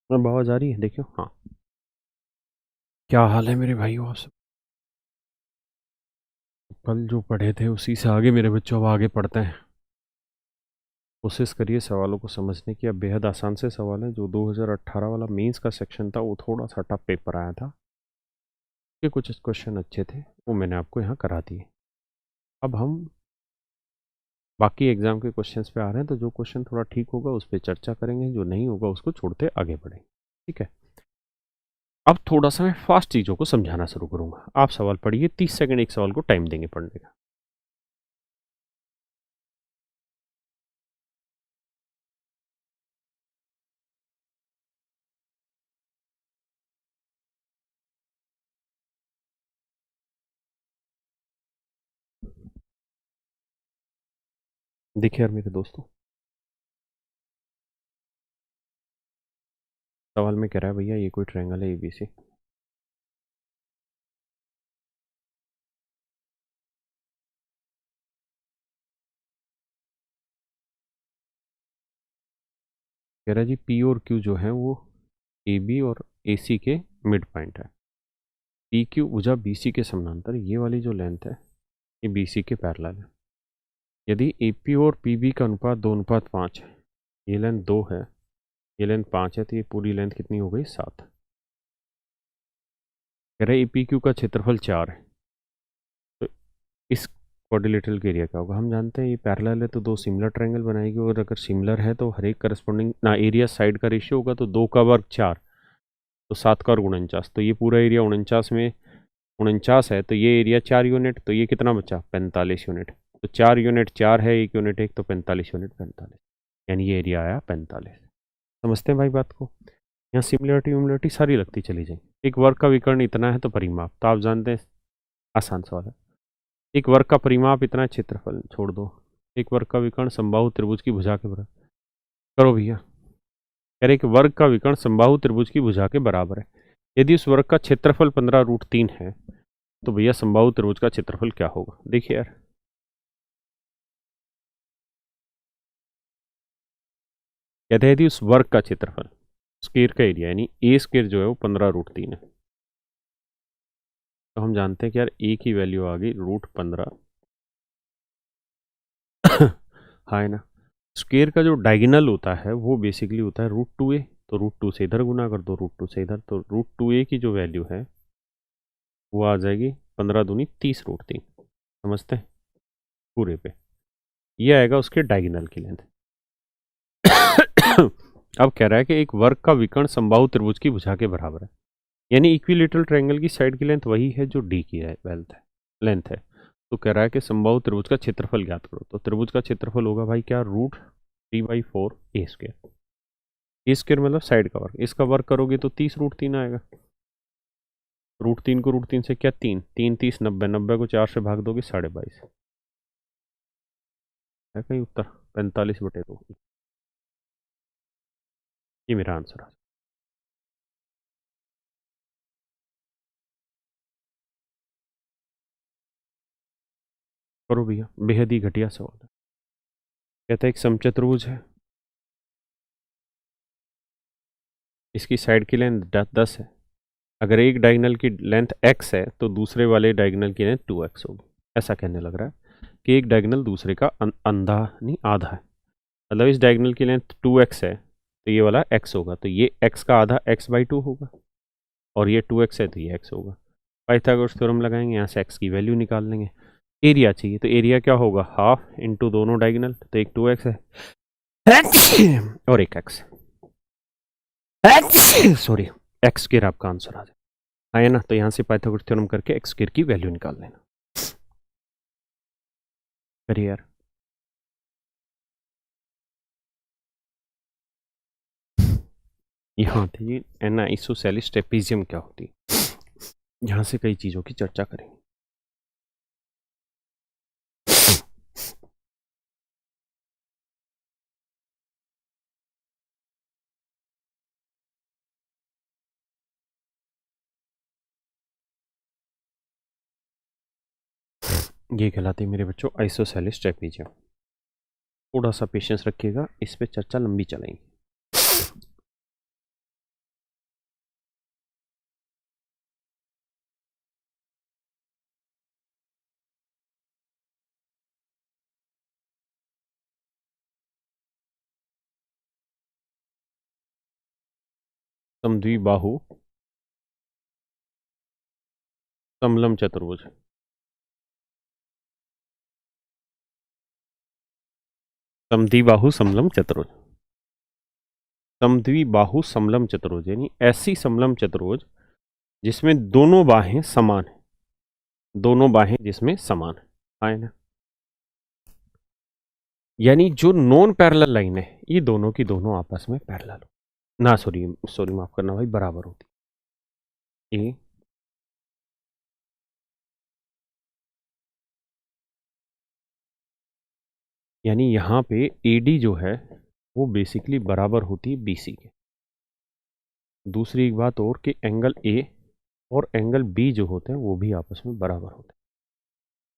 अब आवाज आ रही है? देखियो। हाँ, क्या हाल है मेरे भाइयों? आप सब कल जो पढ़े थे उसी से आगे मेरे बच्चों अब आगे पढ़ते हैं। कोशिश करिए सवालों को समझने की। अब बेहद आसान से सवाल है। जो 2018 वाला मेंस का सेक्शन था वो थोड़ा सा टफ पेपर आया था, कि कुछ क्वेश्चन अच्छे थे, वो मैंने आपको यहाँ करा दिए। अब हम बाकी एग्जाम के क्वेश्चंस पे आ रहे हैं, तो जो क्वेश्चन थोड़ा ठीक होगा उस पर चर्चा करेंगे, जो नहीं होगा उसको छोड़ते आगे बढ़ेंगे। ठीक है। अब थोड़ा सा मैं फास्ट चीज़ों को समझाना शुरू करूंगा। आप सवाल पढ़िए, 30 सेकंड एक सवाल को टाइम देंगे पढ़ने का। देखिए यार मेरे दोस्तों, सवाल में कह रहा है भैया ये कोई ट्रायंगल है एबीसी। कह रहा है जी पी और क्यू जो है वो ए बी और ए सी के मिड पॉइंट है। पी क्यू भुजा बी सी के समानांतर, ये वाली जो लेंथ है ये बी सी के पैरेलल है। यदि ए पी और पी बी का अनुपात 2:5 है, ये लेंथ 2 है, ये लेंथ 5 है, तो ये पूरी लेंथ कितनी हो गई? 7। कह रहा है ए पी क्यू का क्षेत्रफल 4 है, तो इस क्वाड्रिलेटरल का एरिया क्या होगा? हम जानते हैं ये पैरेलल है तो दो सिमिलर ट्रायंगल बनाएगी, और अगर सिमिलर है तो हर एक करस्पॉन्डिंग ना एरिया साइड का रेशियो होगा, तो 2 का वर्ग 4, तो 7 का वर्ग 49, तो ये पूरा एरिया 49 में 49 है, तो ये एरिया 4 यूनिट, तो ये कितना बचा? 45 यूनिट। तो 4 यूनिट 4 है, 1 यूनिट 1, तो 45 यूनिट 45, यानी ये एरिया आया 45। समझते हैं भाई बात को? यहाँ सिमिलरिटी विमिलरिटी सारी लगती चली जाएगी। एक वर्ग का विकर्ण इतना है तो परिमाप तो आप जानते हैं, आसान सवाल है। एक वर्ग का परिमाप इतना है, क्षेत्रफल छोड़ दो। एक वर्ग का विकर्ण समबाहु त्रिभुज की भुजा के बराबर। करो भैया। कह रहे कि वर्ग का विकर्ण समबाहु त्रिभुज की भुजा के बराबर है। यदि उस वर्ग का क्षेत्रफल 15√3 है, तो भैया समबाहु त्रिभुज का क्षेत्रफल क्या होगा? देखिए यार, कहते हैं यदि उस वर्ग का क्षेत्रफल, स्क्वायर का एरिया यानी ए स्क्वायर जो है वो 15√3 है, तो हम जानते हैं कि यार ए की वैल्यू आ गई √15। हाँ है ना। स्क्वायर का जो डायगोनल होता है वो बेसिकली होता है √2a, तो √2 से इधर गुना कर दो, √2 से इधर, तो √2a की जो वैल्यू है वो आ जाएगी 15 दूनी 30√3। समझते हैं? पूरे पे ये आएगा उसके डायगोनल की लेंथ। अब कह रहा है कि एक वर्ग का विकर्ण समबाहु त्रिभुज की भुजा के बराबर है, यानी इक्विलेटरल ट्रायंगल की साइड की लेंथ वही है जो डी की है लेंथ है। तो कह रहा है कि समबाहु त्रिभुज का क्षेत्रफल ज्ञात करो, तो त्रिभुज का क्षेत्रफल होगा भाई क्या? √3/4 a²। ए स्क्र मतलब साइड का वर्ग, इसका वर्ग करोगे तो 30√3 आएगा। √3 को √3 से क्या? 3 3 30 90, 90 को 4 से भाग दोगे 22.5 है कहीं उत्तर? 45/2, ये मेरा आंसर है। करो भैया, बेहद ही घटिया सवाल है। कहता है एक समचतुर्भुज है, इसकी साइड की लेंथ 10 है। अगर एक डायगोनल की लेंथ x है तो दूसरे वाले डायगोनल की लेंथ 2x होगी। ऐसा कहने लग रहा है कि एक डायगोनल दूसरे का अंधा नहीं आधा है। मतलब इस डायगोनल की लेंथ 2x है, तो ये वाला x होगा, तो ये x का आधा x/2 होगा, और ये 2x है तो ये x होगा। पाइथागोरस थ्योरम लगाएंगे, यहाँ से x की वैल्यू निकाल लेंगे। एरिया चाहिए, तो एरिया क्या होगा? हाफ इंटू दोनों डायगोनल, तो एक 2x है और एक x, सॉरी, x स्क्वायर आपका आंसर आ जाए, है ना? तो यहाँ से पाइथागोरस थ्योरम करके x स्क्वायर की वैल्यू निकाल लेना। करिए यार। यहाँ थी एना आइसोसेलिस ट्रेपीजियम क्या होती है, यहाँ से कई चीज़ों की चर्चा करेंगे। ये कहलाती है मेरे बच्चों आइसोसेलिस ट्रेपीजियम। थोड़ा सा पेशेंस रखिएगा, इस पे चर्चा लंबी चलेगी। समद्विबाहु समलम चतुर्भुज। समद्विबाहु समलम चतुर्भुज, समद्विबाहु समलम चतुर्भुज यानी ऐसी समलम चतुर्भुज जिसमें दोनों बाहें समान है, दोनों बाहें जिसमें समान है ना। यानी जो नॉन पैरेलल लाइन है ये दोनों की दोनों आपस में पैरेलल ना, सॉरी माफ करना भाई, बराबर होती है। यानी यहाँ पे AD जो है वो बेसिकली बराबर होती है BC के। दूसरी एक बात और कि एंगल A और एंगल B जो होते हैं वो भी आपस में बराबर होते हैं।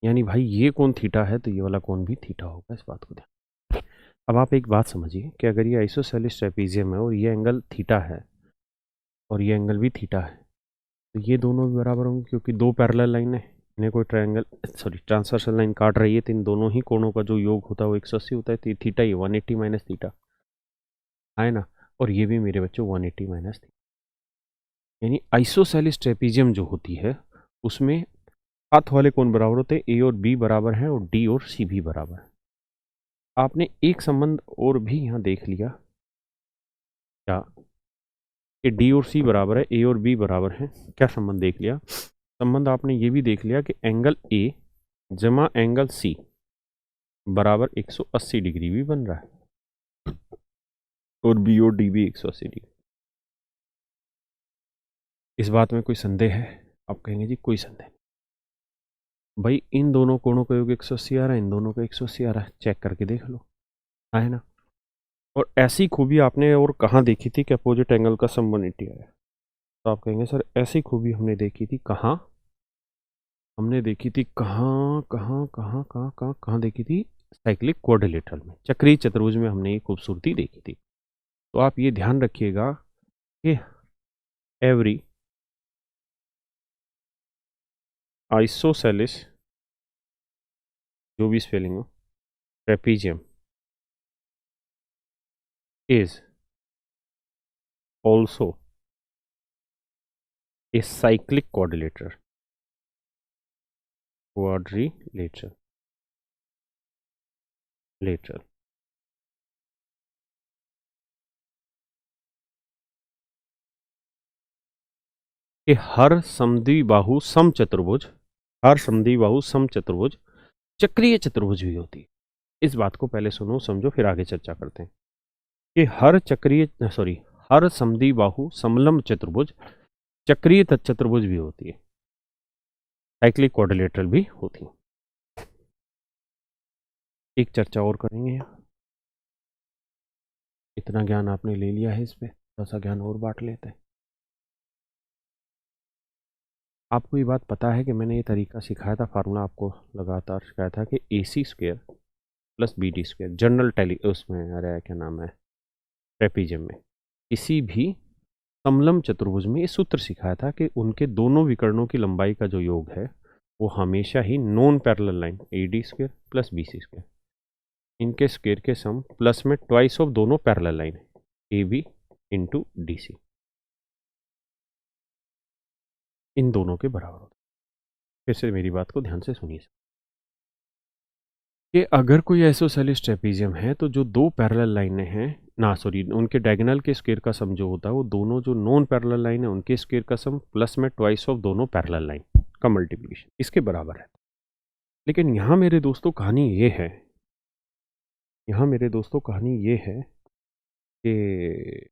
यानी भाई ये कोण थीटा है तो ये वाला कोण भी थीटा होगा, इस बात को ध्यान। अब आप एक बात समझिए कि अगर ये आइसोसेलेस ट्रेपीजियम है और ये एंगल थीटा है और ये एंगल भी थीटा है तो ये दोनों भी बराबर होंगे, क्योंकि दो पैरेलल लाइन है, इन्हें कोई ट्रांसवर्सल लाइन काट रही है तो इन दोनों ही कोणों का जो योग होता है वो 180 होता है। तो थीटा ही 180 माइनस थीटा है ना, और ये भी मेरे बच्चों 180 माइनस थीटा। यानी आइसोसेलेस ट्रेपीजियम जो होती है उसमें हाथ वाले कोण बराबर होते हैं, A और B बराबर हैं और D और C भी बराबर है। आपने एक संबंध और भी यहाँ देख लिया क्या, कि D और C बराबर है, A और B बराबर है। क्या संबंध देख लिया? संबंध आपने ये भी देख लिया कि एंगल A जमा एंगल C बराबर 180 डिग्री भी बन रहा है और B और D भी 180 डिग्री। इस बात में कोई संदेह है? आप कहेंगे जी कोई संदेह नहीं भाई, इन दोनों कोणों का योग 180 आ रहा है, इन दोनों का 180 आ रहा है, चेक करके देख लो, है ना। और ऐसी खूबी आपने और कहाँ देखी थी कि अपोजिट एंगल का सम 180 आया? तो आप कहेंगे सर ऐसी खूबी हमने देखी थी कहाँ? हमने देखी थी कहाँ कहाँ कहाँ कहाँ कहाँ कहाँ देखी थी? साइक्लिक क्वाड्रिलेटरल में, चक्रीय चतुर्भुज में हमने ये खूबसूरती देखी थी। तो आप ये ध्यान रखिएगा कि एवरी आइसोसेलेस, जो भी स्पेलिंग हो, trapezium is also a cyclic quadrilateral, lateral. कि हर समद्विबाहु समचतुर्भुज, हर समद्विबाहु समचतुर्भुज चक्रीय चतुर्भुज भी होती है। इस बात को पहले सुनो समझो फिर आगे चर्चा करते हैं कि हर समद्विबाहु समलंब चतुर्भुज चक्रीय चतुर्भुज भी होती है, साइक्लिक क्वाड्रिलेटरल भी होती है। एक चर्चा और करेंगे यहाँ, इतना ज्ञान आपने ले लिया है, इस पे थोड़ा सा ज्ञान और बांट लेते हैं। आपको ये बात पता है कि मैंने ये तरीका सिखाया था, फार्मूला आपको लगातार सिखाया था कि AC² plus BD² general tele उसमें, अरे क्या नाम है, ट्रेपीजियम में किसी भी समलंब चतुर्भुज में ये सूत्र सिखाया था कि उनके दोनों विकर्णों की लंबाई का जो योग है वो हमेशा ही non parallel line AD² plus BC², इनके स्क्वायर के सम प्लस में ट्वाइस ऑफ दोनों पैरेलल लाइन है AB इंटू DC, इन दोनों के बराबर होता है। फिर से मेरी बात को ध्यान से सुनिए कि अगर कोई आइसोसेलेस ट्रेपीजियम है तो जो दो पैरेलल लाइनें हैं उनके डायगोनल के स्क्वायर का सम जो होता है वो दोनों जो नॉन पैरेलल लाइन है उनके स्क्वायर का सम प्लस में ट्वाइस ऑफ दोनों पैरेलल लाइन का मल्टीप्लिकेशन इसके बराबर है। लेकिन यहाँ मेरे दोस्तों कहानी ये है, कि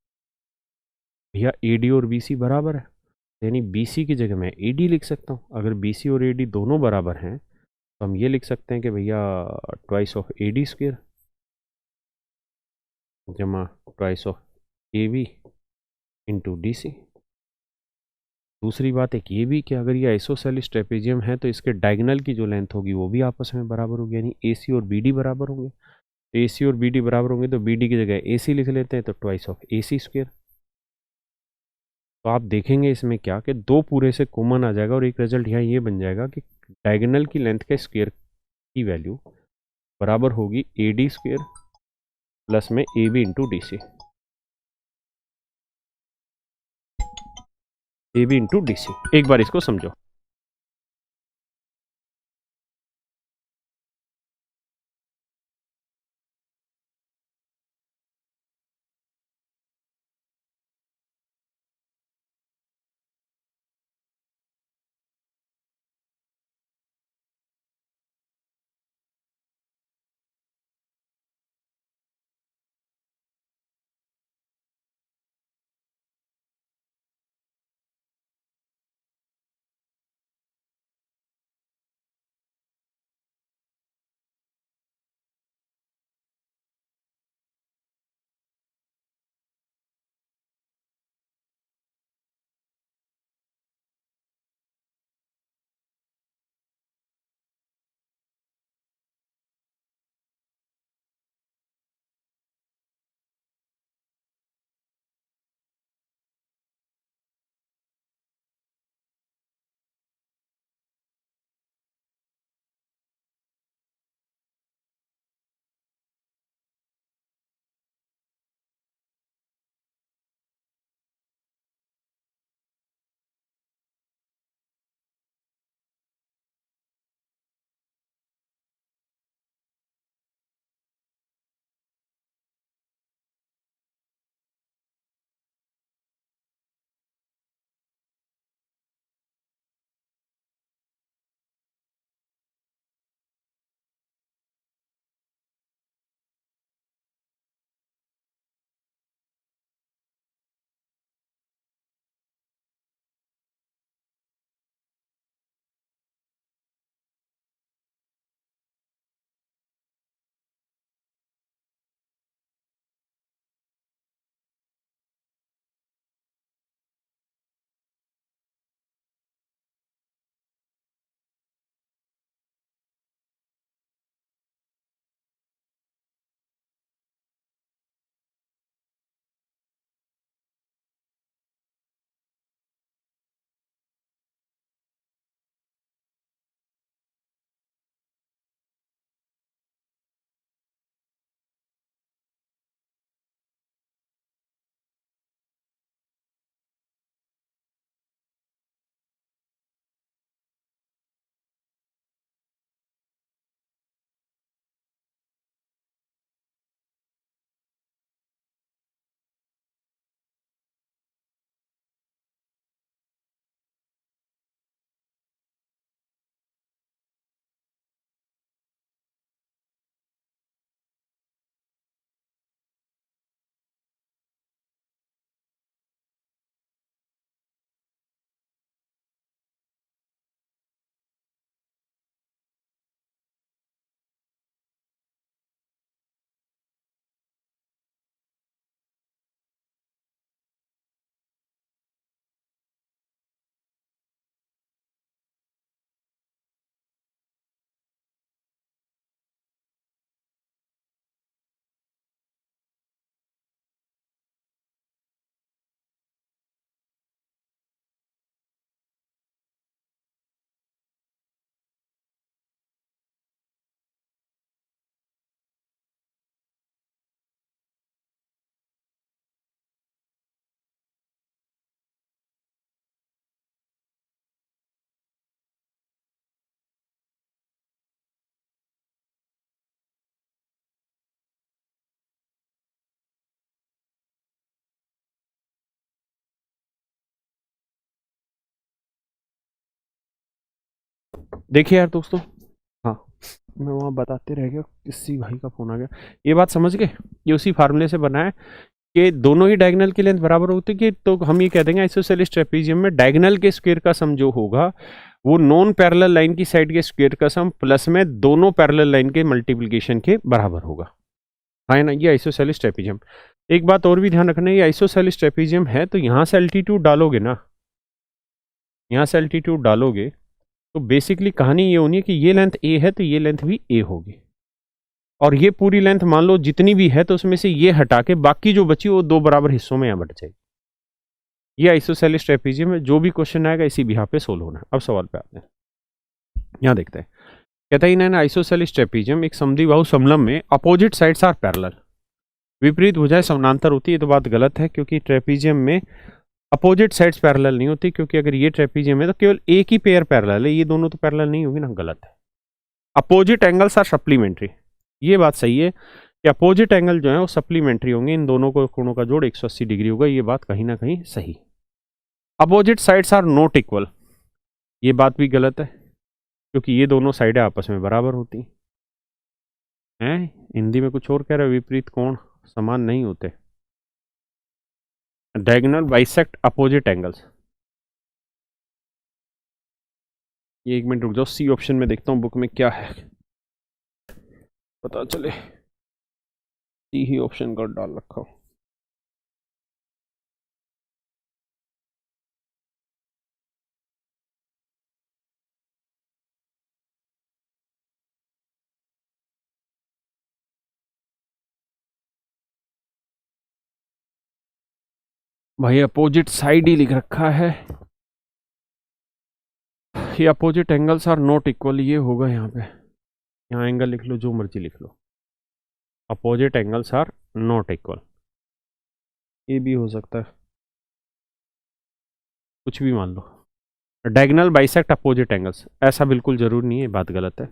भैया AD और BC बराबर है, यानी BC की जगह मैं AD लिख सकता हूँ। अगर BC और AD दोनों बराबर हैं तो हम ये लिख सकते हैं कि भैया ट्वाइस ऑफ AD² जमा twice of AB into DC। दूसरी बात एक ये भी कि अगर ये आइसोसेलेस ट्रेपीजियम है तो इसके डायगोनल की जो लेंथ होगी वो भी आपस में बराबर होगी, यानी AC और BD बराबर होंगे। तो AC और BD बराबर होंगे तो BD की जगह AC लिख लेते हैं, तो ट्वाइस ऑफ AC²। तो आप देखेंगे इसमें क्या कि दो पूरे से कॉमन आ जाएगा और एक रिजल्ट यहाँ ये बन जाएगा कि डायगोनल की लेंथ के स्क्वायर की वैल्यू बराबर होगी AD² प्लस में AB into DC। A B into D C. एक बार इसको समझो। देखिए यार दोस्तों, हाँ, मैं वहाँ बताते रह गया, किसी भाई का फ़ोन आ गया। ये बात समझ गए? ये उसी फार्मूले से बना है कि दोनों ही डायगोनल की लेंथ बराबर होती है, कि तो हम ये कह देंगे आइसोसेलेस ट्रेपीजियम में डायगोनल के स्क्वायर का सम जो होगा वो नॉन पैरेलल लाइन की साइड के स्क्वायर का सम प्लस में दोनों पैरेलल लाइन के मल्टीप्लिकेशन के बराबर होगा। हाँ ना, ये आइसोसेलेस ट्रेपीजियम। एक बात और भी ध्यान रखना है, ये आइसोसेलेस ट्रेपीजियम है तो यहाँ से एल्टीट्यूड डालोगे ना, यहाँ से एल्टीट्यूड डालोगे तो बेसिकली कहानी ये होनी है कि ये लेंथ ए है तो ये लेंथ भी ए होगी, और ये पूरी लेंथ मान लो जितनी भी है तो उसमें से ये हटा के बाकी जो बची वो दो बराबर हिस्सों में यहाँ बट जाएगी। ये आइसोसेलेस ट्रेपीजियम में जो भी क्वेश्चन आएगा इसी भी यहाँ पे सोल्व होना है। अब सवाल पे आते हैं, यहाँ देखते हैं। कहता है इन आइसोसेलेस ट्रेपीजियम एक समद्विबाहु समलंब में अपोजिट साइड्स आर पैरेलल, विपरीत भुजाएं समानांतर होती है। ये तो बात गलत है, क्योंकि ट्रेपीजियम में अपोजिट साइड्स पैरेलल नहीं होती, क्योंकि अगर ये ट्रेपीजियम है तो केवल एक ही पेयर पैरेलल है, ये दोनों तो पैरेलल नहीं होगी ना, गलत है। अपोजिट एंगल्स आर सप्लीमेंट्री, ये बात सही है कि अपोजिट एंगल जो है वो सप्लीमेंट्री होंगे, इन दोनों को कोणों का जोड़ 180 डिग्री होगा, ये बात कहीं ना कहीं सही। Opposite sides are not equal, ये बात भी गलत है, क्योंकि ये दोनों साइडें आपस में बराबर होती हैं। हिंदी में कुछ और कह रहे हैं, विपरीत कोण समान नहीं होते। डायगोनल बाइसेक्ट अपोजिट एंगल्स, ये 1 मिनट रुक जाओ, सी ऑप्शन में देखता हूँ बुक में क्या है, पता चले। सी ही ऑप्शन का डाल रखा हो। भाई अपोजिट साइड ही लिख रखा है, ये opposite angles are not equal, ये होगा यहाँ पे, यहाँ एंगल लिख लो, जो मर्जी लिख लो, opposite angles are not equal, ये भी हो सकता है, कुछ भी मान लो। डायगोनल बाइसेक्ट अपोजिट एंगल्स, ऐसा बिल्कुल जरूरी नहीं है, बात गलत है।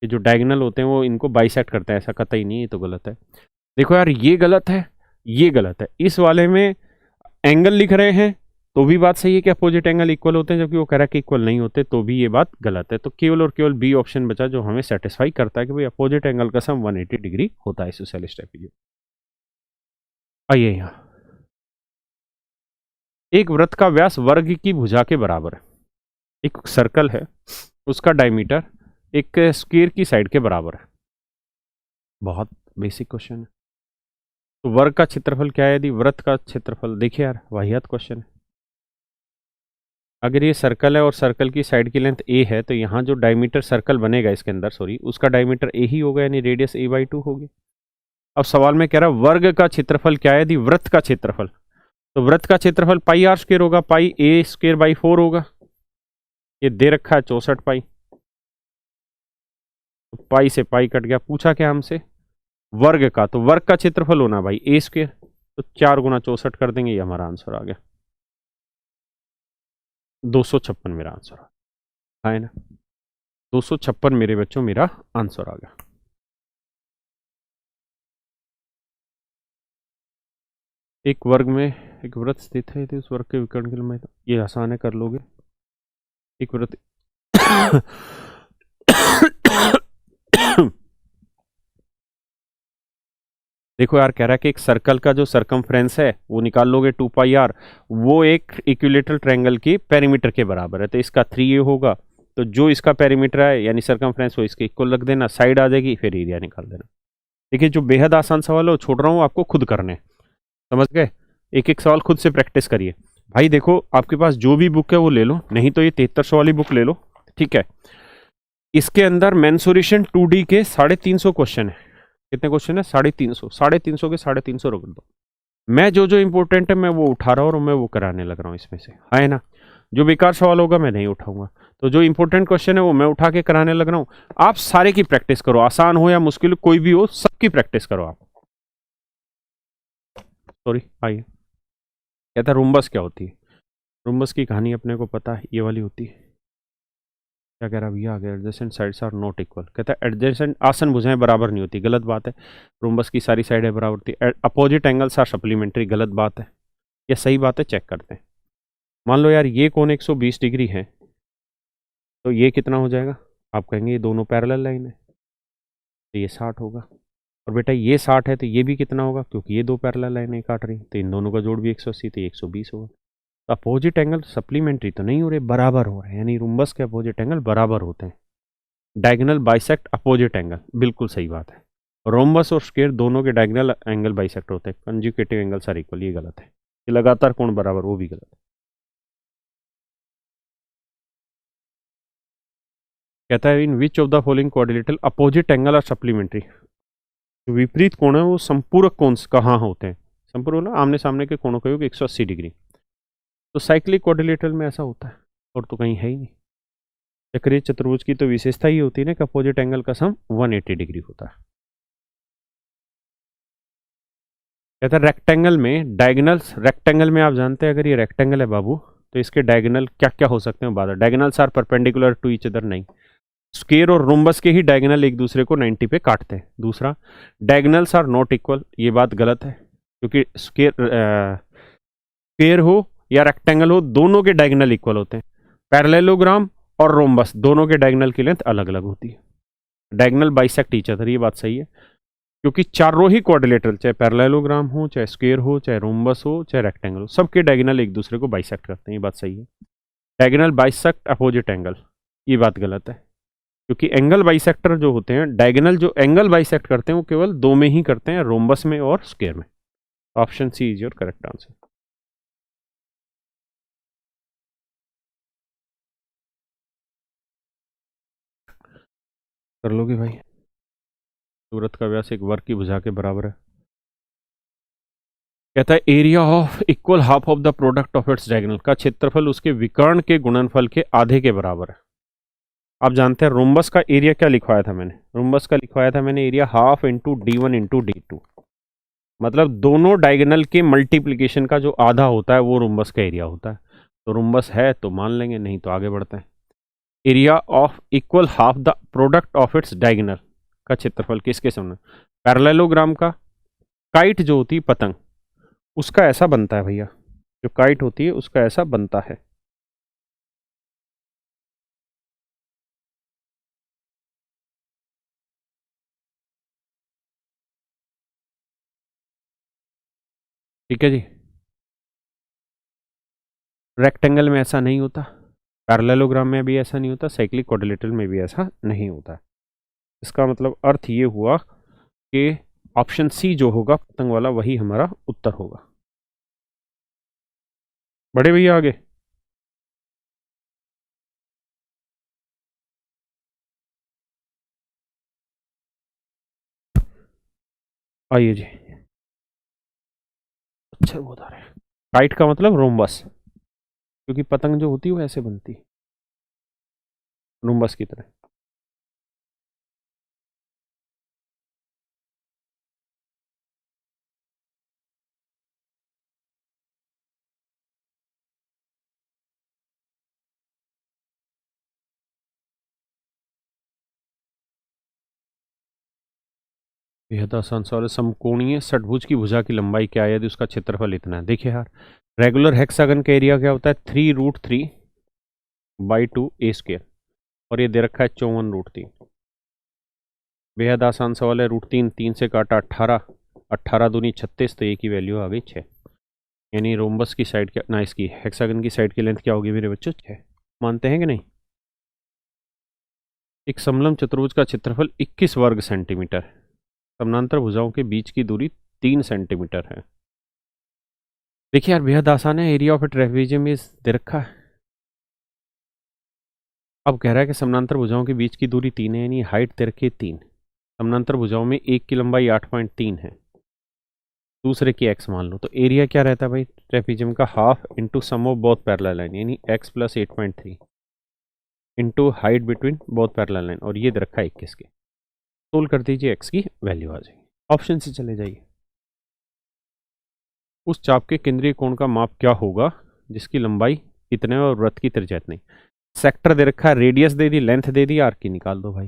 ये जो डायगोनल होते हैं वो इनको बाइसेक्ट करते हैं, ऐसा कतई नहीं, ये तो गलत है। देखो यार, ये गलत है, ये गलत है। इस वाले में एंगल लिख रहे हैं तो भी बात सही है कि अपोजिट एंगल इक्वल होते हैं, जबकि वो कह रहा है कि इक्वल नहीं होते, तो भी ये बात गलत है। तो केवल और केवल बी ऑप्शन बचा जो हमें सेटिस्फाई करता है कि भाई अपोजिट एंगल का सम 180 डिग्री होता है आइसोसेलेस ट्रेपेजियम। आइए यहाँ, एक वृत्त का व्यास वर्ग की भुजा के बराबर है। एक सर्कल है, उसका डायमीटर एक स्क्वायर की साइड के बराबर है। बहुत बेसिक क्वेश्चन है। तो वर्ग का क्षेत्रफल क्या है यदि वृत्त का क्षेत्रफल, देखिए यार वाहियात क्वेश्चन है। अगर ये सर्कल है और सर्कल की साइड की लेंथ ए है, तो यहाँ जो डायमीटर सर्कल बनेगा इसके अंदर, सॉरी, उसका डायमीटर ए ही होगा, यानी रेडियस a/2 होगी। अब सवाल में कह रहा है वर्ग का क्षेत्रफल क्या है यदि वृत्त का क्षेत्रफल, तो वृत्त का क्षेत्रफल पाई आर स्क्वायर होगा, पाई a स्क्वायर बाई 4 होगा, ये दे रखा है 64 पाई, तो पाई से पाई कट गया। पूछा क्या हमसे, वर्ग का, तो वर्ग का क्षेत्रफल होना भाई a स्क्वायर, तो 4 गुना 64 कर देंगे, ये हमारा आंसर आ गया। 256 मेरा आंसर है ना, 256 मेरे बच्चों मेरा आंसर आ गया। एक वर्ग में एक वृत्त स्थित है, तो उस वर्ग के विकर्ण की लंबाई, ये आसान है, कर लोगे। एक वृत्त देखो यार, कह रहा है कि एक सर्कल का जो सरकमफ्रेंस है वो निकाल लोगे 2 पाई आर, वो एक इक्विलेटरल ट्रायंगल की पेरीमीटर के बराबर है, तो इसका 3a होगा, तो जो इसका पेरीमीटर है यानी सरकमफ्रेंस, वो इसके इक्वल रख देना, साइड आ जाएगी, फिर एरिया निकाल देना। देखिए जो बेहद आसान सवाल है वो छोड़ रहा हूँ, आपको खुद करने, समझ गए। एक एक सवाल खुद से प्रैक्टिस करिए भाई। देखो आपके पास जो भी बुक है वो ले लो, नहीं तो ये 7300 वाली बुक ले लो, ठीक है। इसके अंदर मेंसुरेशन 2D के 350 क्वेश्चन है। कितने क्वेश्चन है? 350, 350 के 350 रख दो। मैं जो जो इंपॉर्टेंट है मैं वो उठा रहा हूँ और मैं वो कराने लग रहा हूँ इसमें से, है ना। जो बेकार सवाल होगा मैं नहीं उठाऊंगा, तो जो इंपॉर्टेंट क्वेश्चन है वो मैं उठा के कराने लग रहा हूँ। आप सारे की प्रैक्टिस करो, आसान हो या मुश्किल कोई भी हो, सबकी प्रैक्टिस करो आप। सॉरी, आइए। कहता है रुम्बस क्या होती है? रुम्बस की कहानी अपने को पता है, ये वाली होती है। क्या कह रहा है भैया आगे, adjacent sides are not equal. कहता है एडजेसेंट आसन भुजाएं बराबर नहीं होती, गलत बात है। रुम्बस की सारी साइडें बराबर होती है। अपोजिट एंगल्स आर सप्लीमेंट्री, गलत बात है। ये सही बात है, चेक करते हैं। मान लो यार ये कोण 120 डिग्री है, तो ये कितना हो जाएगा? आप कहेंगे ये दोनों पैरेलल लाइन है, तो ये 60 होगा। और बेटा ये 60 है तो ये भी कितना होगा, क्योंकि ये दो पैरेलल लाइनें काट रही, तो इन दोनों का जोड़ भी 180, तो ये 120 होगा। तो अपोजिट एंगल सप्लीमेंट्री तो नहीं हो रहे, बराबर हो रहे हैं, यानी रुम्बस के अपोजिट एंगल बराबर होते हैं। डायगोनल बाइसेक्ट अपोजिट एंगल, बिल्कुल सही बात है। रोम्बस और स्क्वायर दोनों के डायगोनल एंगल बाइसेक्ट होते हैं, कंजुगेटिव एंगल आर इक्वल, ये गलत है। ये लगातार कोण बराबर, वो भी गलत है। कहता है in which of the following quadrilateral opposite angle are supplementary, जो विपरीत कोण है वो संपूरक कोण कहाँ होते हैं? संपूरक ना, आमने सामने के कोणों का योग 180 डिग्री। तो साइक्लिक क्वाड्रिलेटरल में ऐसा होता है, और तो कहीं है ही नहीं। चक्रीय चतुर्भुज की तो विशेषता ही होती है ना कि अपोजिट एंगल का सम 180 डिग्री होता है। कहता है रेक्टेंगल में डायगोनल्स, रेक्टेंगल में आप जानते हैं अगर ये रेक्टेंगल है बाबू तो इसके डायगोनल क्या क्या हो सकते हैं बात, diagonals are perpendicular to each other, नहीं, स्क्वायर और रोम्बस के ही डायगोनल एक दूसरे को 90 पे काटते हैं। दूसरा, डायगोनल्स आर नॉट इक्वल, ये बात गलत है क्योंकि स्क्वायर हो या रेक्टेंगल हो दोनों के डायगोनल इक्वल होते हैं। पैरेललोग्राम और रोम्बस दोनों के डायगोनल की लेंथ अलग अलग होती है, डायगोनल बाइसेक्ट ईच अदर, ये बात सही है क्योंकि चारों ही क्वाड्रिलेटरल, चाहे पैरेललोग्राम हो, चाहे स्क्वायर हो, चाहे रोम्बस हो, चाहे रेक्टेंगल हो, सबके डायगोनल एक दूसरे को बाइसेक्ट करते हैं, ये बात सही है। डायगोनल बाइसेक्ट अपोजिट एंगल, ये बात गलत है क्योंकि एंगल बाइसेक्टर जो होते हैं, डायगोनल जो एंगल बाइसेक्ट करते हैं वो केवल दो में ही करते हैं, रोम्बस में और स्क्वायर में। Option C is your correct answer. कर लोगे भाई? सूरत का व्यास एक वर्ग की भुजा के बराबर है। कहता है area of equal half of the product of its diagonal, का क्षेत्रफल उसके विकर्ण के गुणनफल के आधे के बराबर है। आप जानते हैं रोम्बस का एरिया क्या लिखवाया था मैंने, रोम्बस का लिखवाया था मैंने area half into D1 into D2, मतलब दोनों डायगोनल के मल्टीप्लिकेशन का जो आधा होता है वो रोम्बस का एरिया होता है। तो रोम्बस है तो मान लेंगे, नहीं तो आगे बढ़ते हैं। Area of equal half the product of its diagonal का क्षेत्रफल किसके समान, पैरेललोग्राम का, काइट जो होती है पतंग उसका ऐसा बनता है भैया, जो काइट होती है उसका ऐसा बनता है। ठीक है जी, रेक्टेंगल में ऐसा नहीं होता, पैरेललोग्राम में भी ऐसा नहीं होता, साइक्लिक क्वाड्रिलेटरल में भी ऐसा नहीं होता। इसका मतलब अर्थ ये हुआ कि ऑप्शन सी जो होगा पतंग वाला वही हमारा उत्तर होगा। बड़े भैया आगे, आइए जी। अच्छा बता रहे हैं, काइट का मतलब रोम्बस, क्योंकि पतंग जो होती है वो ऐसे बनती है रोम्बस की तरह। बेहद आसान सवाल है। समकोणीय षटभुज की भुजा की लंबाई क्या है यदि उसका क्षेत्रफल इतना है? देखिए यार, रेगुलर हेक्सागन का एरिया क्या होता है, 3√3/2 a² और ये दे रखा है 54√3। बेहद आसान सवाल है। √3, 3 से काटा 18, 18 दूनी 36, तो ए की वैल्यू आ गई 6। यानी रोम्बस की साइड क्या ना, इसकी हेक्सागन की साइड की लेंथ क्या होगी मेरे बच्चों, 6। मानते हैं कि नहीं? एक समलंब चतुर्भुज का क्षेत्रफल 21 वर्ग सेंटीमीटर, समानांतर भुजाओं के बीच की दूरी 3 सेंटीमीटर है। देखिए यार बेहद आसान है, area of A trapezium is they रखा है। अब कह रहा है कि समानांतर भुजाओं के बीच की दूरी 3 है, यानी हाइट दे रखी है 3। समानांतर भुजाओं में एक की लंबाई 8.3 है, दूसरे की x मान लो, तो एरिया क्या रहता है भाई ट्रेपेजियम का, half into sum of both parallel line, यानी x plus 8.3 into height between both parallel line, और ये दे रखा है 21 के। सोल्व कर दीजिए, x की वैल्यू आ जाएगी। ऑप्शन से चले जाइए। उस चाप के केंद्रीय कोण का माप क्या होगा जिसकी लंबाई इतने और वृत्त की त्रिज्या इतनी? सेक्टर दे रखा है, रेडियस दे दी, लेंथ दे दी, आर्क की निकाल दो भाई।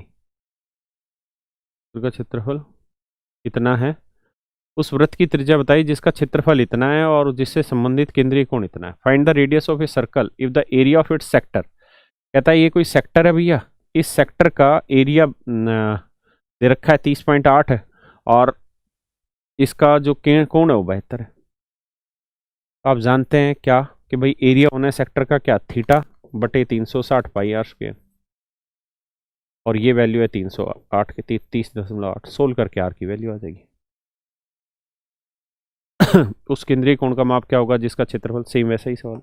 का क्षेत्रफल इतना है, उस वृत्त की त्रिज्या बताइए जिसका क्षेत्रफल इतना है और जिससे संबंधित केंद्रीय कोण इतना है। Find the radius of a circle if the area of its sector. कहता है ये कोई सेक्टर है भैया, इस सेक्टर का एरिया दे रखा है 30.8 है और इसका जो कोण है वो 72 है। आप जानते हैं क्या कि भाई एरिया होना है सेक्टर का क्या, थीटा बटे 360 πr², और ये वैल्यू है 308 के 30.8। सोल्व करके आर की वैल्यू आ जाएगी। उस केंद्रीय कोण का माप क्या होगा जिसका क्षेत्रफल, सेम वैसा ही सवाल।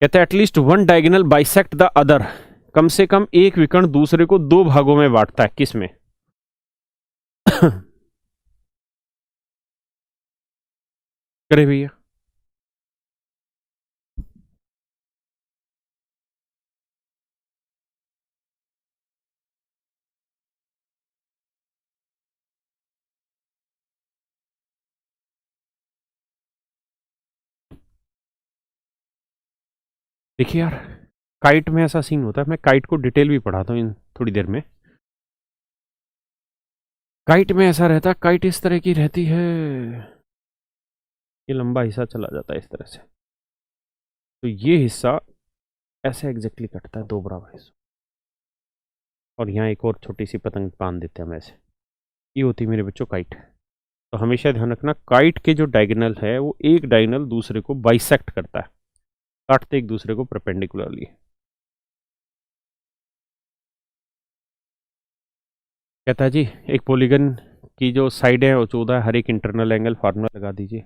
कहते हैं at least one diagonal bisect the other, कम से कम एक विकर्ण दूसरे को दो भागों में बांटता है, किस में? करे भैया। देखिए यार, काइट में ऐसा सीन होता है, मैं काइट को डिटेल भी पढ़ाता हूँ इन थोड़ी देर में। काइट में ऐसा रहता है, काइट इस तरह की रहती है, ये लंबा हिस्सा चला जाता है इस तरह से, तो ये हिस्सा ऐसे एग्जैक्टली कटता है दो बराबर हिस्सों, और यहाँ एक और छोटी सी पतंग बांध देते हैं हम ऐसे। ये होती है मेरे बच्चों काइट। तो हमेशा ध्यान रखना, काइट के जो डायगोनल है वो एक डायगोनल दूसरे को बाइसेक्ट करता है, काटते एक दूसरे को परपेंडिकुलरली। कहता है जी, एक पॉलीगन की जो साइड है वो 14 है, हर एक इंटरनल एंगल फार्मूला लगा दीजिए।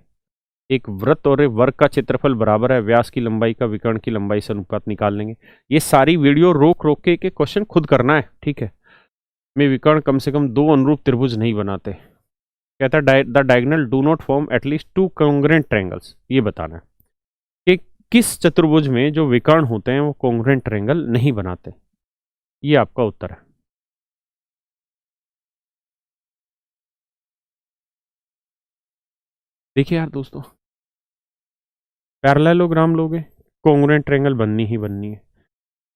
एक वृत्त और एक वर्ग का क्षेत्रफल बराबर है व्यास की लंबाई का विकर्ण की लंबाई से अनुपात निकाल लेंगे। ये सारी वीडियो रोक रोक के क्वेश्चन खुद करना है, ठीक है। में विकर्ण कम से कम दो अनुरूप त्रिभुज नहीं बनाते। कहता है the diagonal do not form at least two congruent triangles, ये बताना है कि किस चतुर्भुज में जो विकर्ण होते हैं वो कॉन्ग्रुएंट ट्रायंगल नहीं बनाते। ये आपका उत्तर है। देखिए यार दोस्तों, पैरेललोग्राम लोगे, कॉन्ग्रुएंट ट्रायंगल बननी ही बननी है।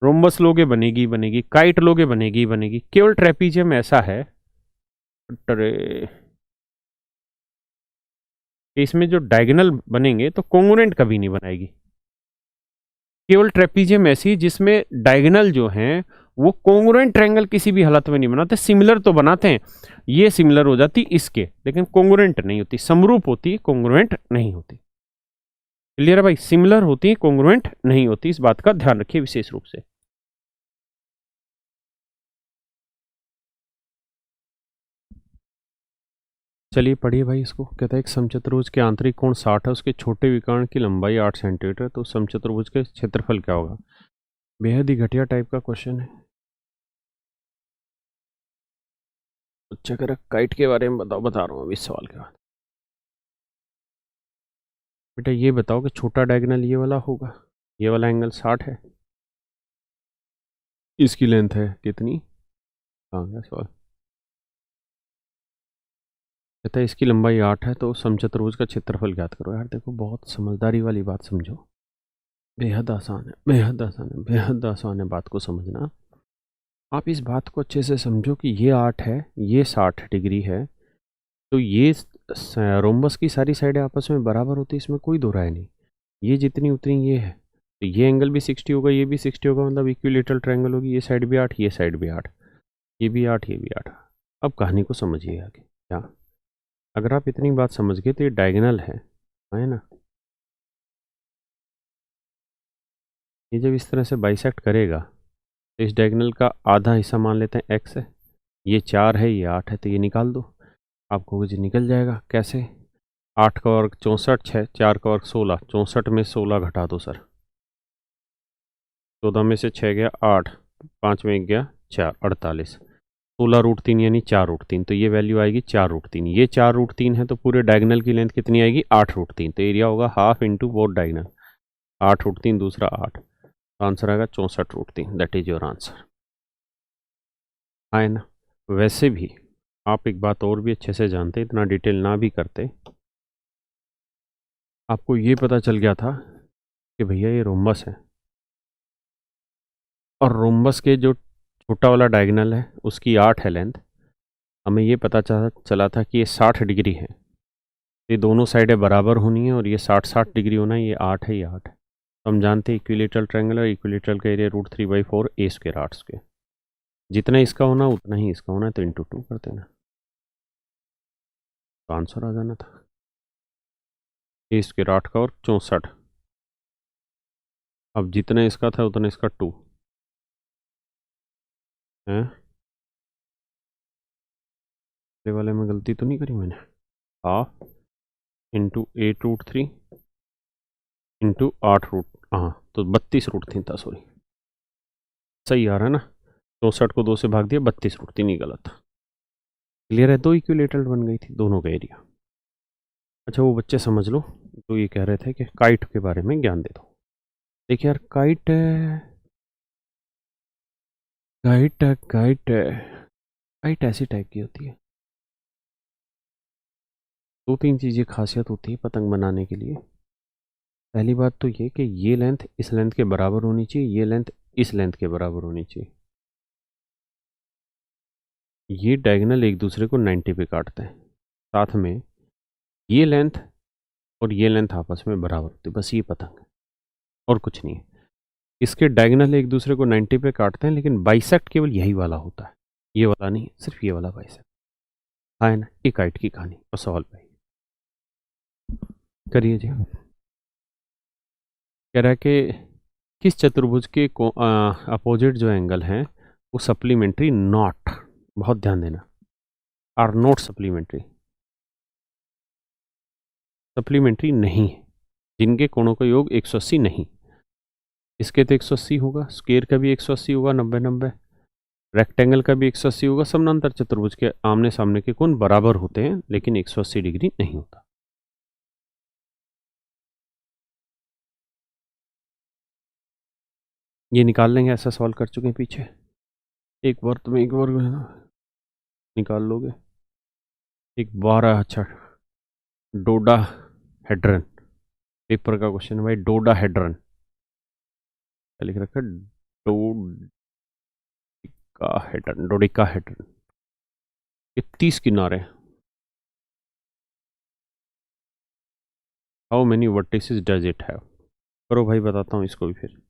रोम्बस लोगे, बनेगी बनेगी। काइट लोगे, बनेगी बनेगी। केवल ट्रेपीजियम ऐसा है कि इसमें जो डायगोनल बनेंगे तो कॉन्ग्रुएंट कभी नहीं बनाएगी। केवल ट्रेपीजियम ऐसी जिसमें डायगोनल जो हैं वो कॉन्ग्रुएंट ट्रायंगल किसी भी हालत में नहीं बनाते। सिमिलर तो बनाते हैं, ये सिमिलर हो जाती इसके, लेकिन कॉन्ग्रुएंट नहीं होती। समरूप होती, कॉन्ग्रुएंट नहीं होती। क्लियर है भाई? सिमिलर होती, कॉन्ग्रुएंट नहीं होती, इस बात का ध्यान रखिए विशेष रूप से। चलिए पढ़िए भाई इसको। कहता है एक समचतुर्भुज के आंतरिक कोण 60 है, उसके छोटे विकर्ण की लंबाई 8 सेंटीमीटर, तो समचतुर्भुज के क्षेत्रफल क्या होगा? बेहद ही घटिया टाइप का क्वेश्चन है। अच्छा कर काइट के बारे में बताओ, बता रहा हूँ अभी इस सवाल के बाद। बेटा ये बताओ कि छोटा डायगोनल ये वाला होगा, ये वाला एंगल 60 है, इसकी लेंथ है कितनी? हाँ गया सवाल। कहता है इसकी लंबाई 8 है, तो समचतुर्भुज का क्षेत्रफल ज्ञात करो। यार देखो, बहुत समझदारी वाली बात समझो, बेहद आसान है, बेहद आसान है, बेहद आसान है बात को समझना। आप इस बात को अच्छे से समझो कि ये 8 है, ये 60 डिग्री है, तो ये रोम्बस की सारी साइडें आपस में बराबर होती है, इसमें कोई दो राय नहीं। ये जितनी उतनी ये है, तो ये एंगल भी 60 होगा, ये भी 60 होगा, मतलब इक्विलेटरल ट्रायंगल होगी। ये साइड भी 8, ये साइड भी 8, ये भी 8, ये भी 8। अब कहानी को समझिए आगे क्या। अगर आप इतनी बात समझ गए तो ये डायगोनल है ना। ये जब इस तरह से बाइसेक्ट करेगा तो इस डायगोनल का आधा हिस्सा मान लेते हैं x है, ये 4 है, ये 8 है, तो ये निकाल दो। आपको कुछ निकल जाएगा। कैसे? 8 का वर्ग 64 है, 4 का वर्ग 16, 64 में 16 घटा दो सर, 14 में से 6 गया 8, 5 में 1 गया 4, 48, 16√3 यानी 4√3, तो ये वैल्यू आएगी 4√3। ये 4√3 है, तो पूरे डायगोनल की लेंथ कितनी आएगी? 8√3, तो एरिया होगा हाफ इंटू बोथ डायगोनल, 8√3 दूसरा 8, तो आंसर आएगा 64√3। That is your answer. है ना? वैसे भी आप एक बात और भी अच्छे से जानते, इतना डिटेल ना भी करते, आपको ये पता चल गया था कि भैया ये रोम्बस है, और रोम्बस के जो छोटा वाला डायगोनल है उसकी 8 है लेंथ। हमें ये पता चला था कि ये 60 डिग्री है, ये दोनों साइडें बराबर होनी है, और ये 60 डिग्री होना है, ये 8 है, ये 8 है। तो हम जानते हैं इक्विलेटरल ट्रायंगल और इक्विलेटरल का एरिया √3/4 ए स्क्वायर 8 स्क्वायर। जितना इसका होना उतना ही इसका होना है, तो इंटू 2 करते ना, तो आंसर आ जाना था। ए स्क्वायर 8 का और 64, अब जितना इसका था उतना इसका 2 है। ये वाले में गलती तो नहीं करी मैंने? हाफ इंटू 8√3 इंटू 8 रूट, हाँ तो 32√3 था, सॉरी। सही आ रहा है ना? 64 को 2 से भाग दिया, 32√3 ही गलत था। क्लियर है? दो इक्विलेटरल बन गई थी दोनों का एरिया। अच्छा वो बच्चे समझ लो तो ये कह रहे थे कि काइट के बारे में ज्ञान दे दो। देखिए यार, काइट काइट काइट काइट ऐसी टाइप की होती है, दो तीन चीज़ें खासियत होती है पतंग बनाने के लिए। पहली बात तो ये कि ये लेंथ इस लेंथ के बराबर होनी चाहिए, ये लेंथ इस लेंथ के बराबर होनी चाहिए। ये डायगोनल एक दूसरे को 90 पे काटते हैं, साथ में ये लेंथ और ये लेंथ आपस में बराबर होती है, बस ये पतंग है और कुछ नहीं है। इसके डायगोनल एक दूसरे को 90 पे काटते हैं, लेकिन बाइसेक्ट केवल यही वाला होता है, ये वाला नहीं, सिर्फ ये वाला बाइसेक्ट। हाँ ना, एक काइट की कहानी और सवाल पे करिए जी। कह रहा है कि किस चतुर्भुज के अपोजिट जो एंगल हैं वो सप्लीमेंट्री नॉट, बहुत ध्यान देना, आर नॉट सप्लीमेंट्री, सप्लीमेंट्री नहीं है, जिनके कोणों का योग 180 नहीं। इसके तो 180 होगा, स्क्वायर का भी 180 होगा, 90-90, रेक्टेंगल का भी 180 होगा। समानांतर चतुर्भुज के आमने सामने के कोण बराबर होते हैं, लेकिन 180 डिग्री नहीं होता। ये निकाल लेंगे, ऐसा सवाल कर चुके हैं पीछे, एक वर्त में एक वर्ग है ना, निकाल लोगे। एक 12, अच्छा, डोडा हेड्रन पेपर का क्वेश्चन है भाई, डोडा हेड्रन क्या लिख रखा है, डोडिका हेड्रन, ये 30 किनारे। How many vertices does it have, करो भाई, बताता हूँ इसको भी फिर।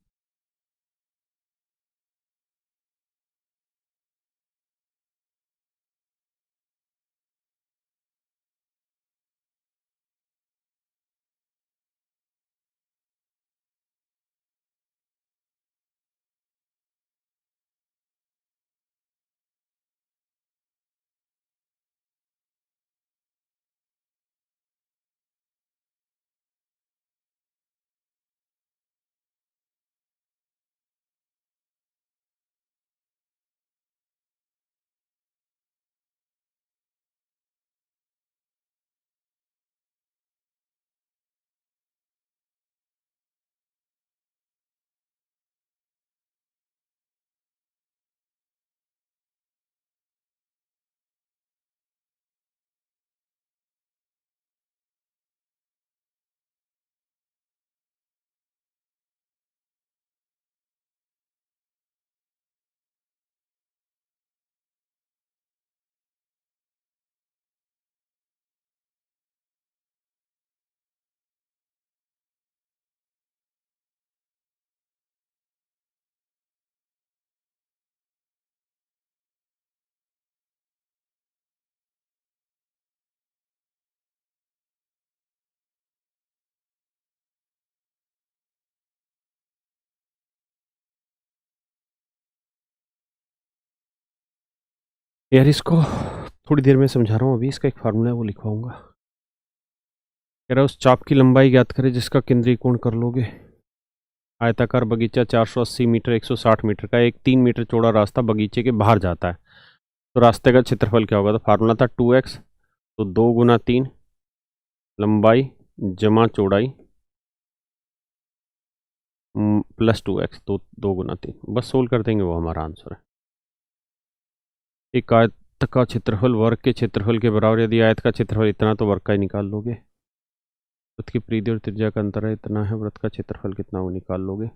यार इसको थोड़ी देर में समझा रहा हूँ, अभी इसका एक फार्मूला है वो लिखवाऊंगा। कह रहा है उस चाप की लंबाई ज्ञात करें जिसका केंद्रीय कोण कर लोगे। आयताकार बगीचा 480 मीटर 160 मीटर का, एक 3 मीटर चौड़ा रास्ता बगीचे के बाहर जाता है, तो रास्ते का क्षेत्रफल क्या होगा। तो फार्मूला था 2x, तो 2 गुना 3 लंबाई जमा चौड़ाई प्लस 2x, तो 2 गुना 3, बस सोल्व कर देंगे, वो हमारा आंसर है। एक आयत का क्षेत्रफल वर्ग के क्षेत्रफल के बराबर, यदि आयत का क्षेत्रफल इतना तो वर्ग का ही निकाल लोगे। वृत्त की परिधि और त्रिज्या का अंतर है इतना है, वृत्त का क्षेत्रफल कितना वो निकाल लोगे।